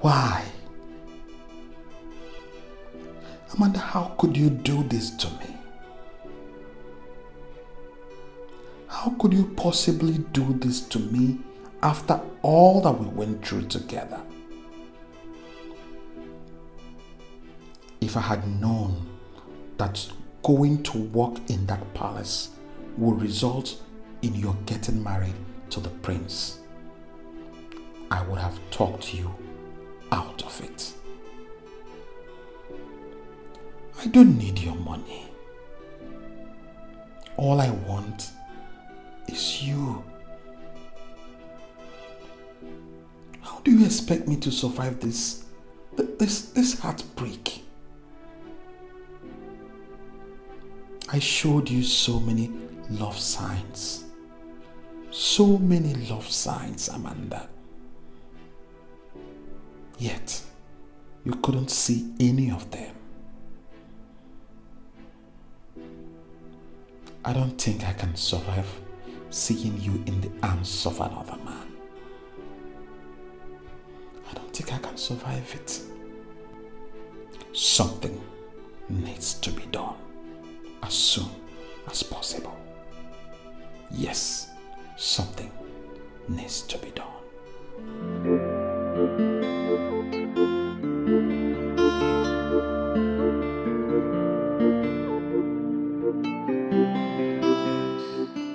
Why? Amanda, how could you do this to me? How could you possibly do this to me after all that we went through together? If I had known that going to work in that palace would result in your getting married to the prince, I would have talked you out of it. I don't need your money. All I want is you. How do you expect me to survive this heartbreak? I showed you so many love signs. So many love signs, Amanda. Yet, you couldn't see any of them. I don't think I can survive seeing you in the arms of another man. I don't think I can survive it. Something needs to be done as soon as possible. Yes, something needs to be done.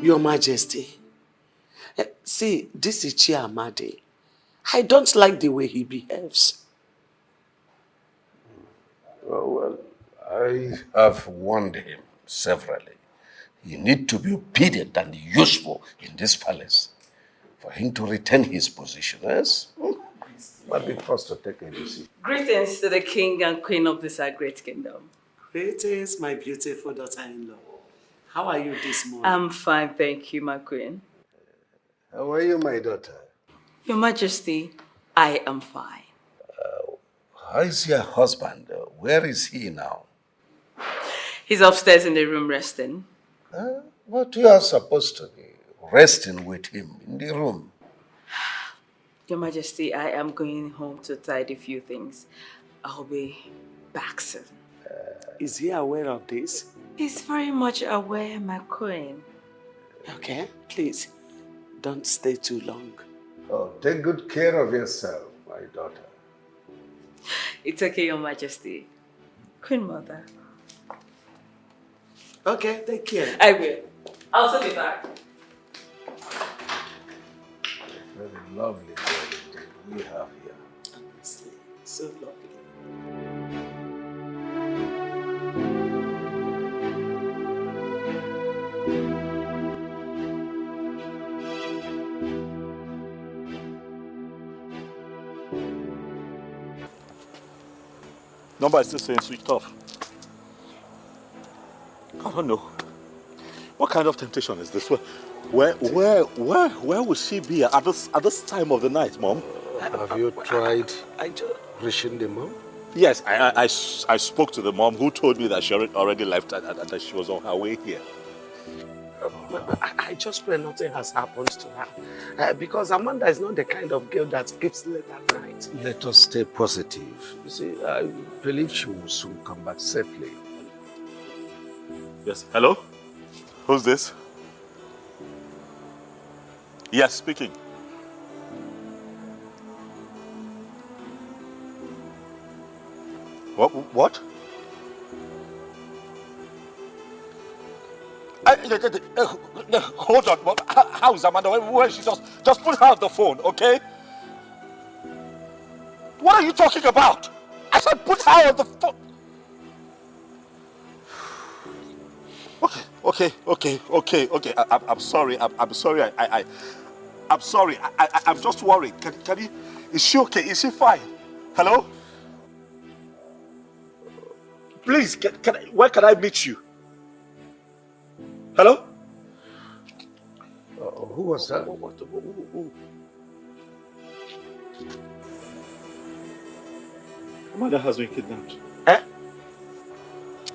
Your Majesty, see, this is Chiamadi. I don't like the way he behaves. Well, I have warned him severally. You need to be obedient and useful in this palace for him to retain his position, yes? Might be forced to take a decision. Greetings to the king and queen of this our great kingdom. Greetings, my beautiful daughter-in-law. How are you this morning? I'm fine, thank you, my queen. How are you, my daughter? Your Majesty, I am fine. How is your husband? Where is he now? He's upstairs in the room resting. But you are supposed to be resting with him in the room. Your Majesty, I am going home to tidy a few things. I'll be back soon. Is he aware of this? He's very much aware, my queen. Okay, please, don't stay too long. Oh, take good care of yourself, my daughter. It's okay, Your Majesty. Queen Mother. Okay, take care. I will. I'll soon be back. Very lovely day we have here. Honestly, so lovely. Number is still saying switched off. I don't know. What kind of temptation is this? Where would she be at this time of the night, Mom? Have you tried reaching the mom? Yes, I spoke to the mom who told me that she already left and that she was on her way here. I just pray nothing has happened to her. Because Amanda is not the kind of girl that sleeps late at night. Let us stay positive. You see, I believe she will soon come back safely. Yes, hello? Who's this? Yes, speaking. What? Hold on. How is Amanda? Where is she? Just put her on the phone, okay? What are you talking about? I said put her on the phone. Okay. I'm sorry. I'm sorry. I'm sorry. I'm just worried. Can you? Is she okay? Is she fine? Hello? Please, where can I meet you? Hello? Who was that? Amanda has been kidnapped. Eh?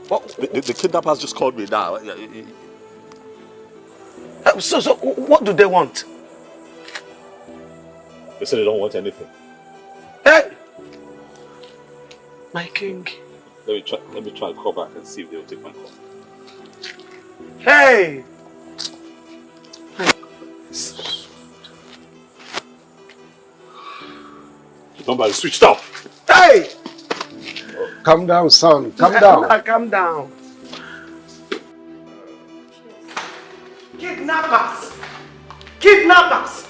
The kidnappers just called me now. So what do they want? They said they don't want anything. Hey! My king. Let me try and call back and see if they'll take my call. Hey! The number is switched off. Hey! Calm down, son. Calm down. Calm down. Kidnappers! Kidnappers!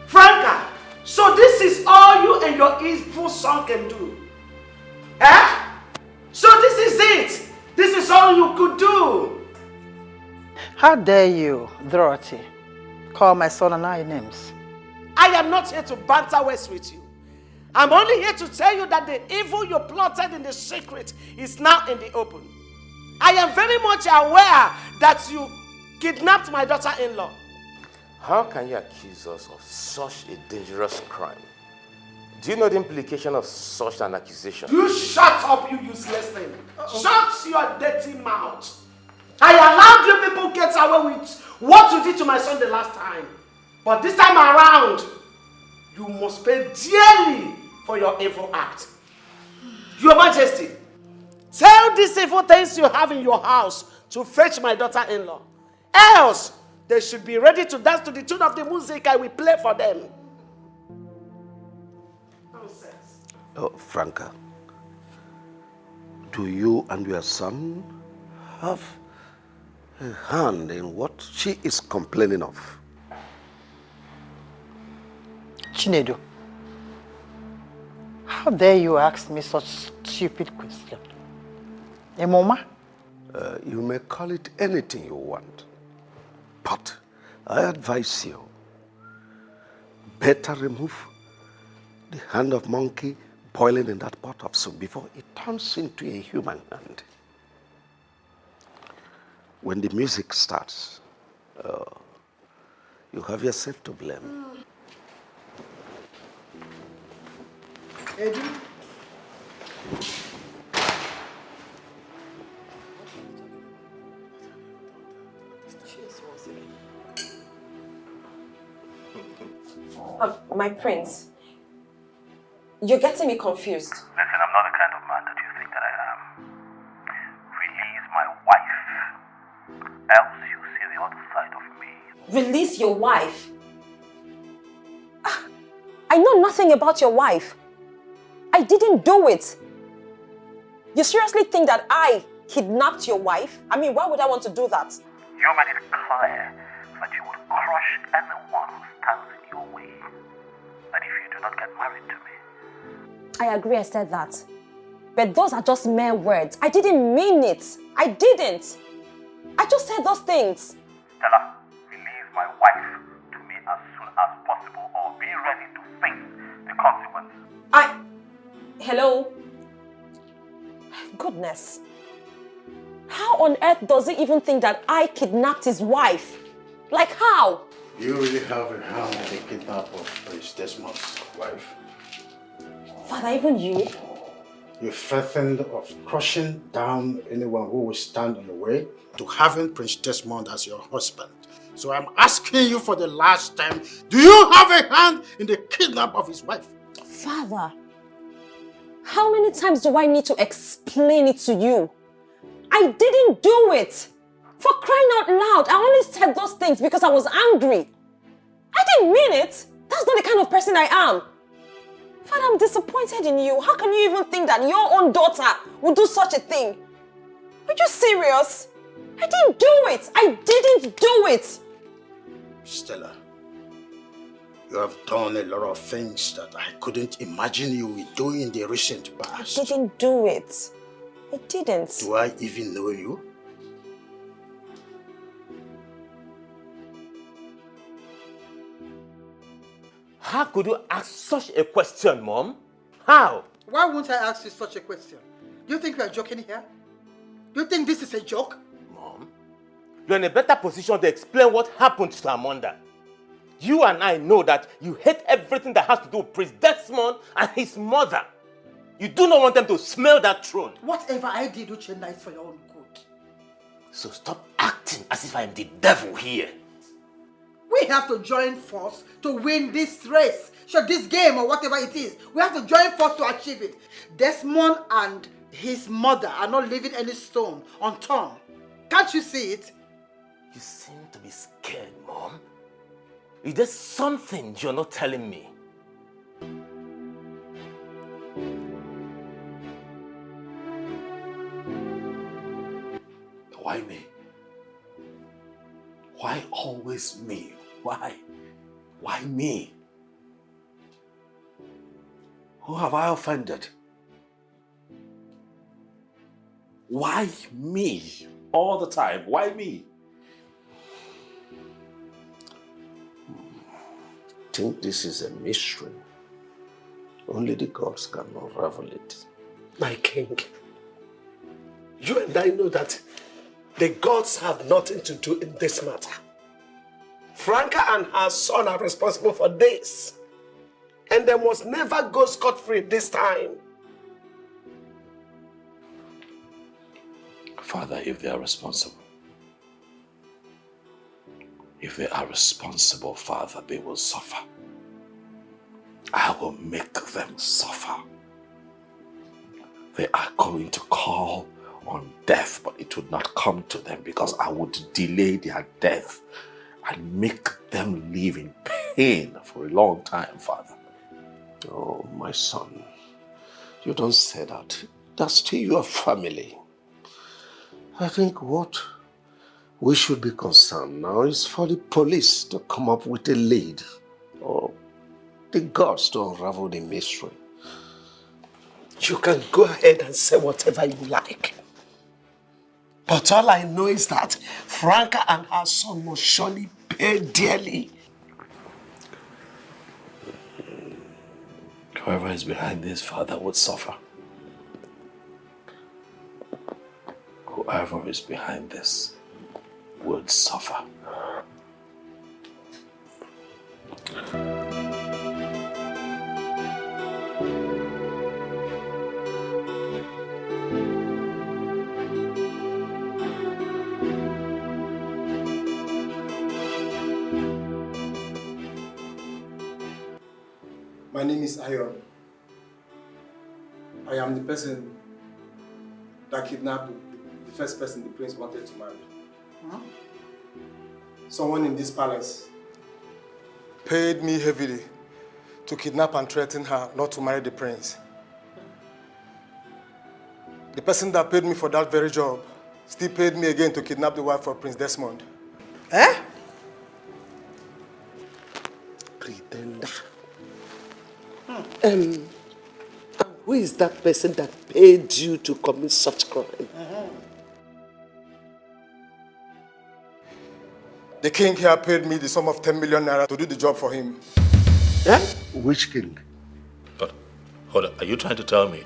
Franca! So this is all you and your evil son can do? Eh? So this is it? This is all you could do? How dare you, Dorothy, call my son and I names? I am not here to banter words with you. I'm only here to tell you that the evil you plotted in the secret is now in the open. I am very much aware that you kidnapped my daughter-in-law. How can you accuse us of such a dangerous crime? Do you know the implication of such an accusation? You shut up, you useless thing. Shut your dirty mouth. I allowed you people get away with what you did to my son the last time. But this time around, you must pay dearly for your evil act. Your Majesty, tell these evil things you have in your house to fetch my daughter-in-law. Else, they should be ready to dance to the tune of the music I will play for them. Oh, Franca, do you and your son have a hand in what she is complaining of? Chinedu, how dare you ask me such stupid question? A mama? You may call it anything you want, but I advise you, better remove the hand of monkey boiling in that pot of soup before it turns into a human hand. When the music starts, you have yourself to blame. Eddie? My prince, you're getting me confused. Listen, I'm not the kind of man that you think that I am. Release my wife, else you see the other side of me. Release your wife? I know nothing about your wife. I didn't do it. You seriously think that I kidnapped your wife? I mean, why would I want to do that? You made it clear that you would crush anyone who stands in your way. And if you do not get married to me. I agree I said that. But those are just mere words. I didn't mean it. I didn't. I just said those things. Stella, release my wife to me as soon as possible or be ready to face the consequences. Hello? Goodness. How on earth does he even think that I kidnapped his wife? Like how? You really have a hand in the kidnap of Prince Desmond's wife. Father, even you? You threatened of crushing down anyone who will stand in the way to having Prince Desmond as your husband. So I'm asking you for the last time, do you have a hand in the kidnap of his wife? Father, how many times do I need to explain it to you? I didn't do it. For crying out loud, I only said those things because I was angry. I didn't mean it. That's not the kind of person I am. Father, I'm disappointed in you. How can you even think that your own daughter would do such a thing? Are you serious? I didn't do it. I didn't do it. Stella, you have done a lot of things that I couldn't imagine you would do in the recent past. I didn't do it. I didn't. Do I even know you? How could you ask such a question, Mom? How? Why won't I ask you such a question? Do you think we are joking here? Do you think this is a joke? Mom, you're in a better position to explain what happened to Amanda. You and I know that you hate everything that has to do with Prince Desmond and his mother. You do not want them to smell that throne. Whatever I did, Uchenna, is for your own good. So stop acting as if I am the devil here. We have to join force to win this race. Sure, this game or whatever it is. We have to join force to achieve it. Desmond and his mother are not leaving any stone unturned. Can't you see it? You seem to be scared, Mom. Is there something you're not telling me? Why me? Why always me? Why? Why me? Who have I offended? Why me? All the time, why me? I think this is a mystery. Only the gods can unravel it. My king, you and I know that the gods have nothing to do in this matter. Franca and her son are responsible for this. And they must never go scot-free this time. Father, if they are responsible, Father, they will suffer. I will make them suffer. They are going to call on death, but it would not come to them because I would delay their death and make them live in pain for a long time, Father. Oh, my son, you don't say that. That's still your family. I think what we should be concerned now is for the police to come up with a lead, or the gods to unravel the mystery. You can go ahead and say whatever you like. But all I know is that Franca and her son must surely pay dearly. Whoever is behind this, Father, would suffer. Whoever is behind this would suffer. My name is Ayon. I am the person that kidnapped the first person the prince wanted to marry. Huh? Someone in this palace paid me heavily to kidnap and threaten her not to marry the prince. The person that paid me for that very job still paid me again to kidnap the wife of Prince Desmond. Eh? Pretender. Who is that person that paid you to commit such crime? The king here paid me the sum of 10 million naira to do the job for him. Eh? Which king? But, hold on, are you trying to tell me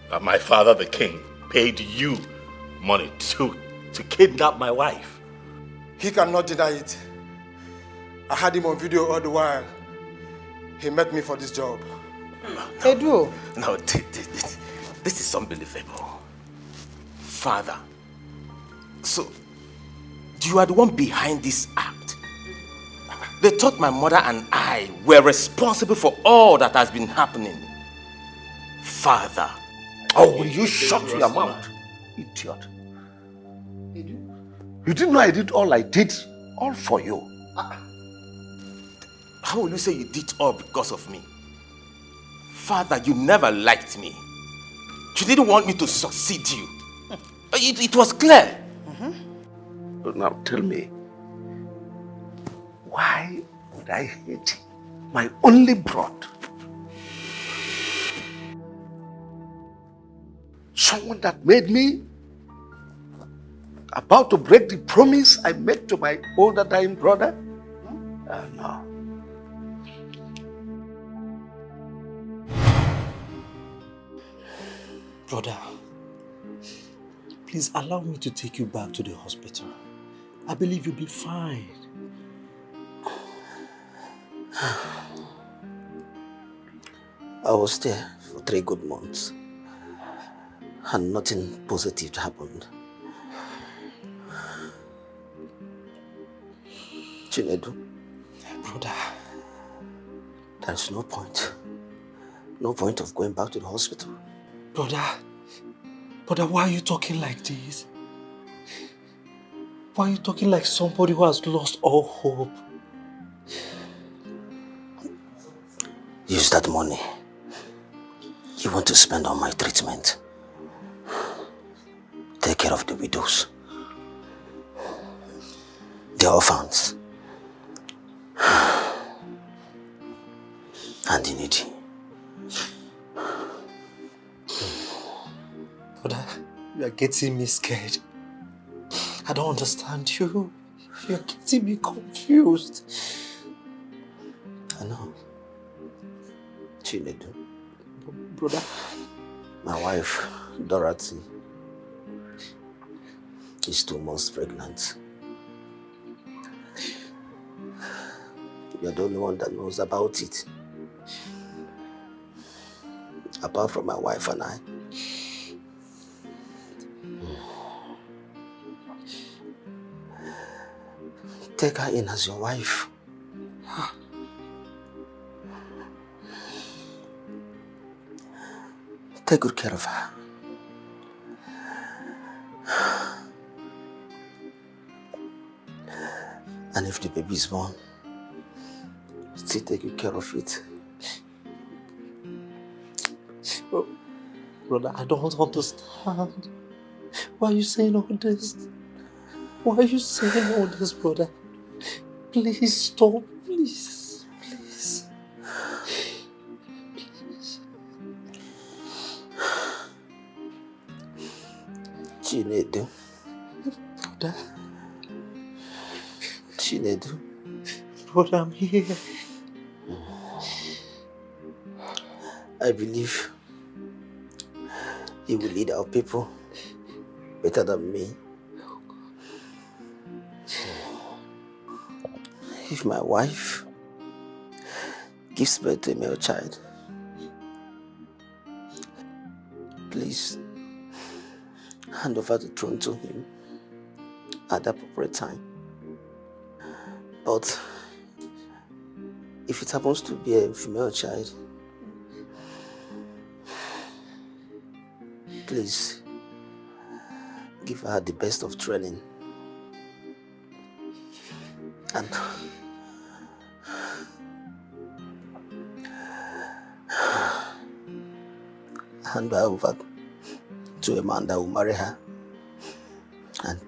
that my father, the king, paid you money to kidnap my wife? He cannot deny it. I had him on video all the while. He met me for this job. Edu. No, this is unbelievable. Father, so you are the one behind this act. They thought my mother and I were responsible for all that has been happening. Father. Oh, will you shut your mouth, idiot? You didn't know I did all I did, all for you. How will you say you did all because of me? Father, you never liked me. You didn't want me to succeed you. It was clear. But now tell me, why would I hate my only brother? Someone that made me about to break the promise I made to my older dying brother? No. Brother, please allow me to take you back to the hospital. I believe you'll be fine. I was there for 3 good months and nothing positive happened. Chinedu, brother, there's no point. No point of going back to the hospital. Brother, why are you talking like this? Why are you talking like somebody who has lost all hope? Use that money you want to spend on my treatment. Take care of the widows, the orphans, and the needy. Brother, you are getting me scared. I don't understand you. You're getting me confused. I know. Chinedu. Brother. My wife, Dorothy, is 2 months pregnant. You're the only one that knows about it. Apart from my wife and I. Take her in as your wife. Take good care of her. And if the baby is born, still take good care of it. Brother, I don't understand. Why are you saying all this? Why are you saying all this, brother? Please stop, please. Please. Chinedu. Brother. Chinedu. Brother, I'm here. I believe you will lead our people better than me. If my wife gives birth to a male child, please hand over the throne to him at the appropriate time. But if it happens to be a female child, please give her the best of training and hand her over to a man that will marry her and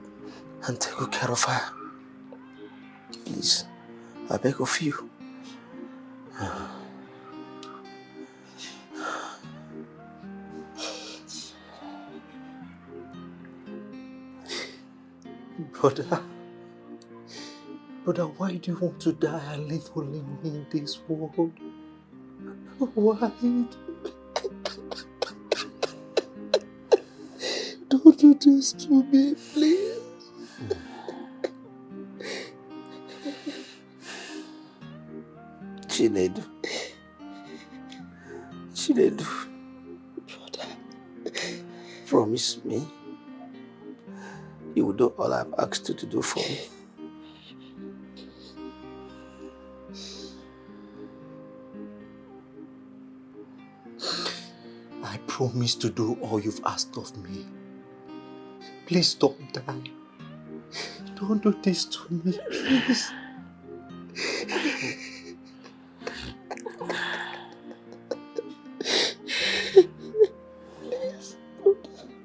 take good care of her. Please, I beg of you. Brother, why do you want to die and leave only me in this world? Why? Don't do this to me, please. Chinedu. Chinedu. Brother, promise me you will do all I've asked you to do for me. I promise to do all you've asked of me. Please don't die. Don't do this to me, please.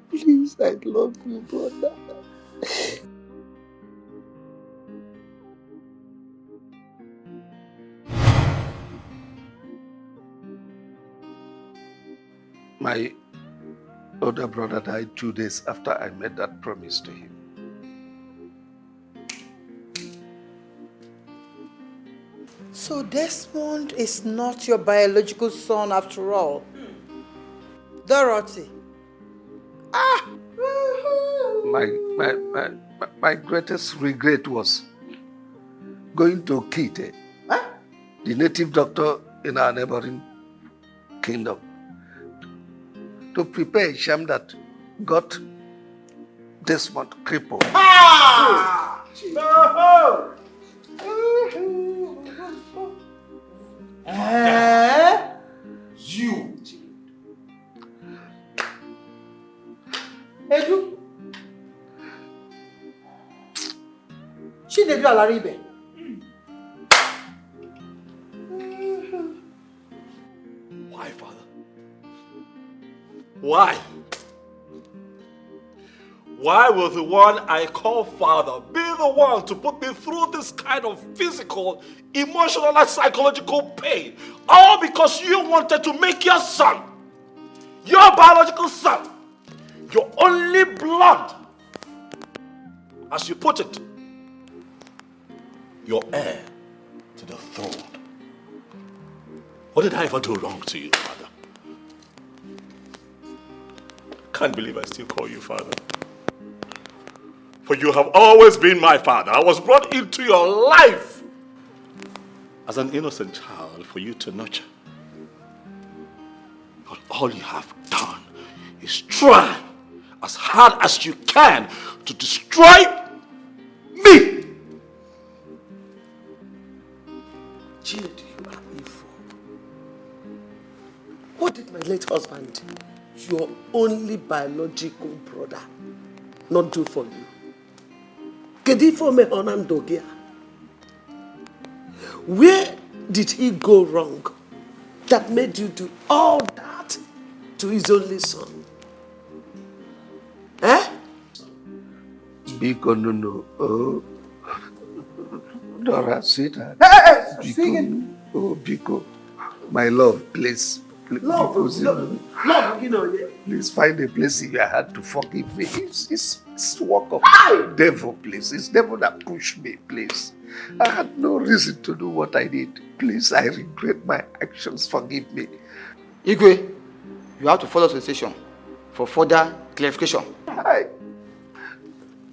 Please, I love you, brother. My older brother died 2 days after I made that promise to him. So Desmond is not your biological son after all. Dorothy. My greatest regret was going to Iyke, the native doctor in our neighboring kingdom, to prepare a sham that got Desmond crippled. You. Edu. Chinedu Alaribe. Why, Father? Why? Why will the one I call Father be the one to put me through this kind of physical, emotional, and psychological pain? All because you wanted to make your son, your biological son, your only blood, as you put it, your heir to the throne. What did I ever do wrong to you, Father? Can't believe I still call you Father. For you have always been my father. I was brought into your life as an innocent child for you to nurture. But all you have done is try as hard as you can to destroy me. Jude, you are evil. What did my late husband, your only biological brother, not do for you? Where did he go wrong that made you do all that to his only son? Eh? Biko no. Oh. Dora, sweetheart. Biko. Oh, Biko. My love, please. Love, you know, yeah. Please find a place in your heart to forgive me. It's work of devil, please. It's devil that pushed me, please. I had no reason to do what I did. Please, I regret my actions. Forgive me. Iyke, you have to follow the station for further clarification. Hi.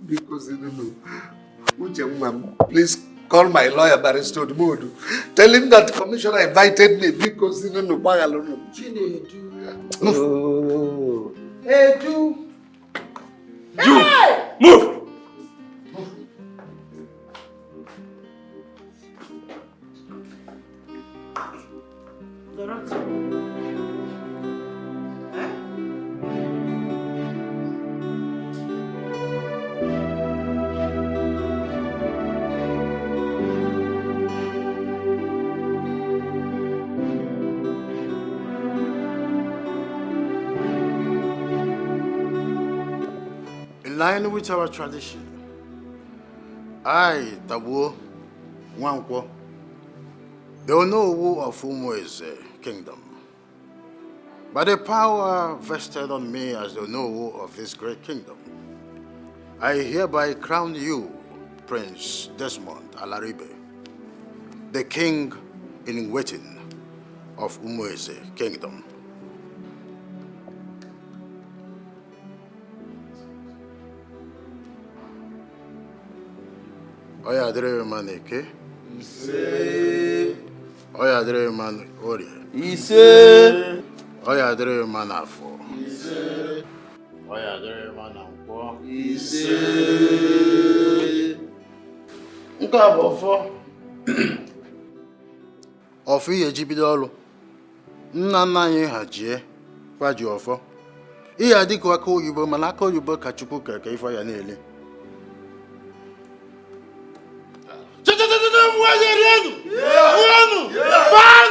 Because you don't know. Please call my lawyer, Barrister Modu. Tell him that the commissioner invited me because you don't know. Move. Edu. You! Hey! Move! In line with our tradition, I, Tabu, Nwankwo, the Onowu of Umueze Kingdom, by the power vested on me as the Onowu of this great kingdom, I hereby crown you, Prince Desmond Alaribe, the king in waiting of Umueze Kingdom. Oya dere man Iyke. Ise. Oya dere man Orie. Ise. Oya dere man Afo. Ise. Oya dere man Nkwo. Ise. Nke a bụ ọfọ. Ọfọ ihe ji bido ọrụ. Nna nna anyị ha jie kwa ji ọfọ. Ihe adịkwa aka oyibo mana aka oyibo ka Chukwu keke ife ya na-ele. Bye!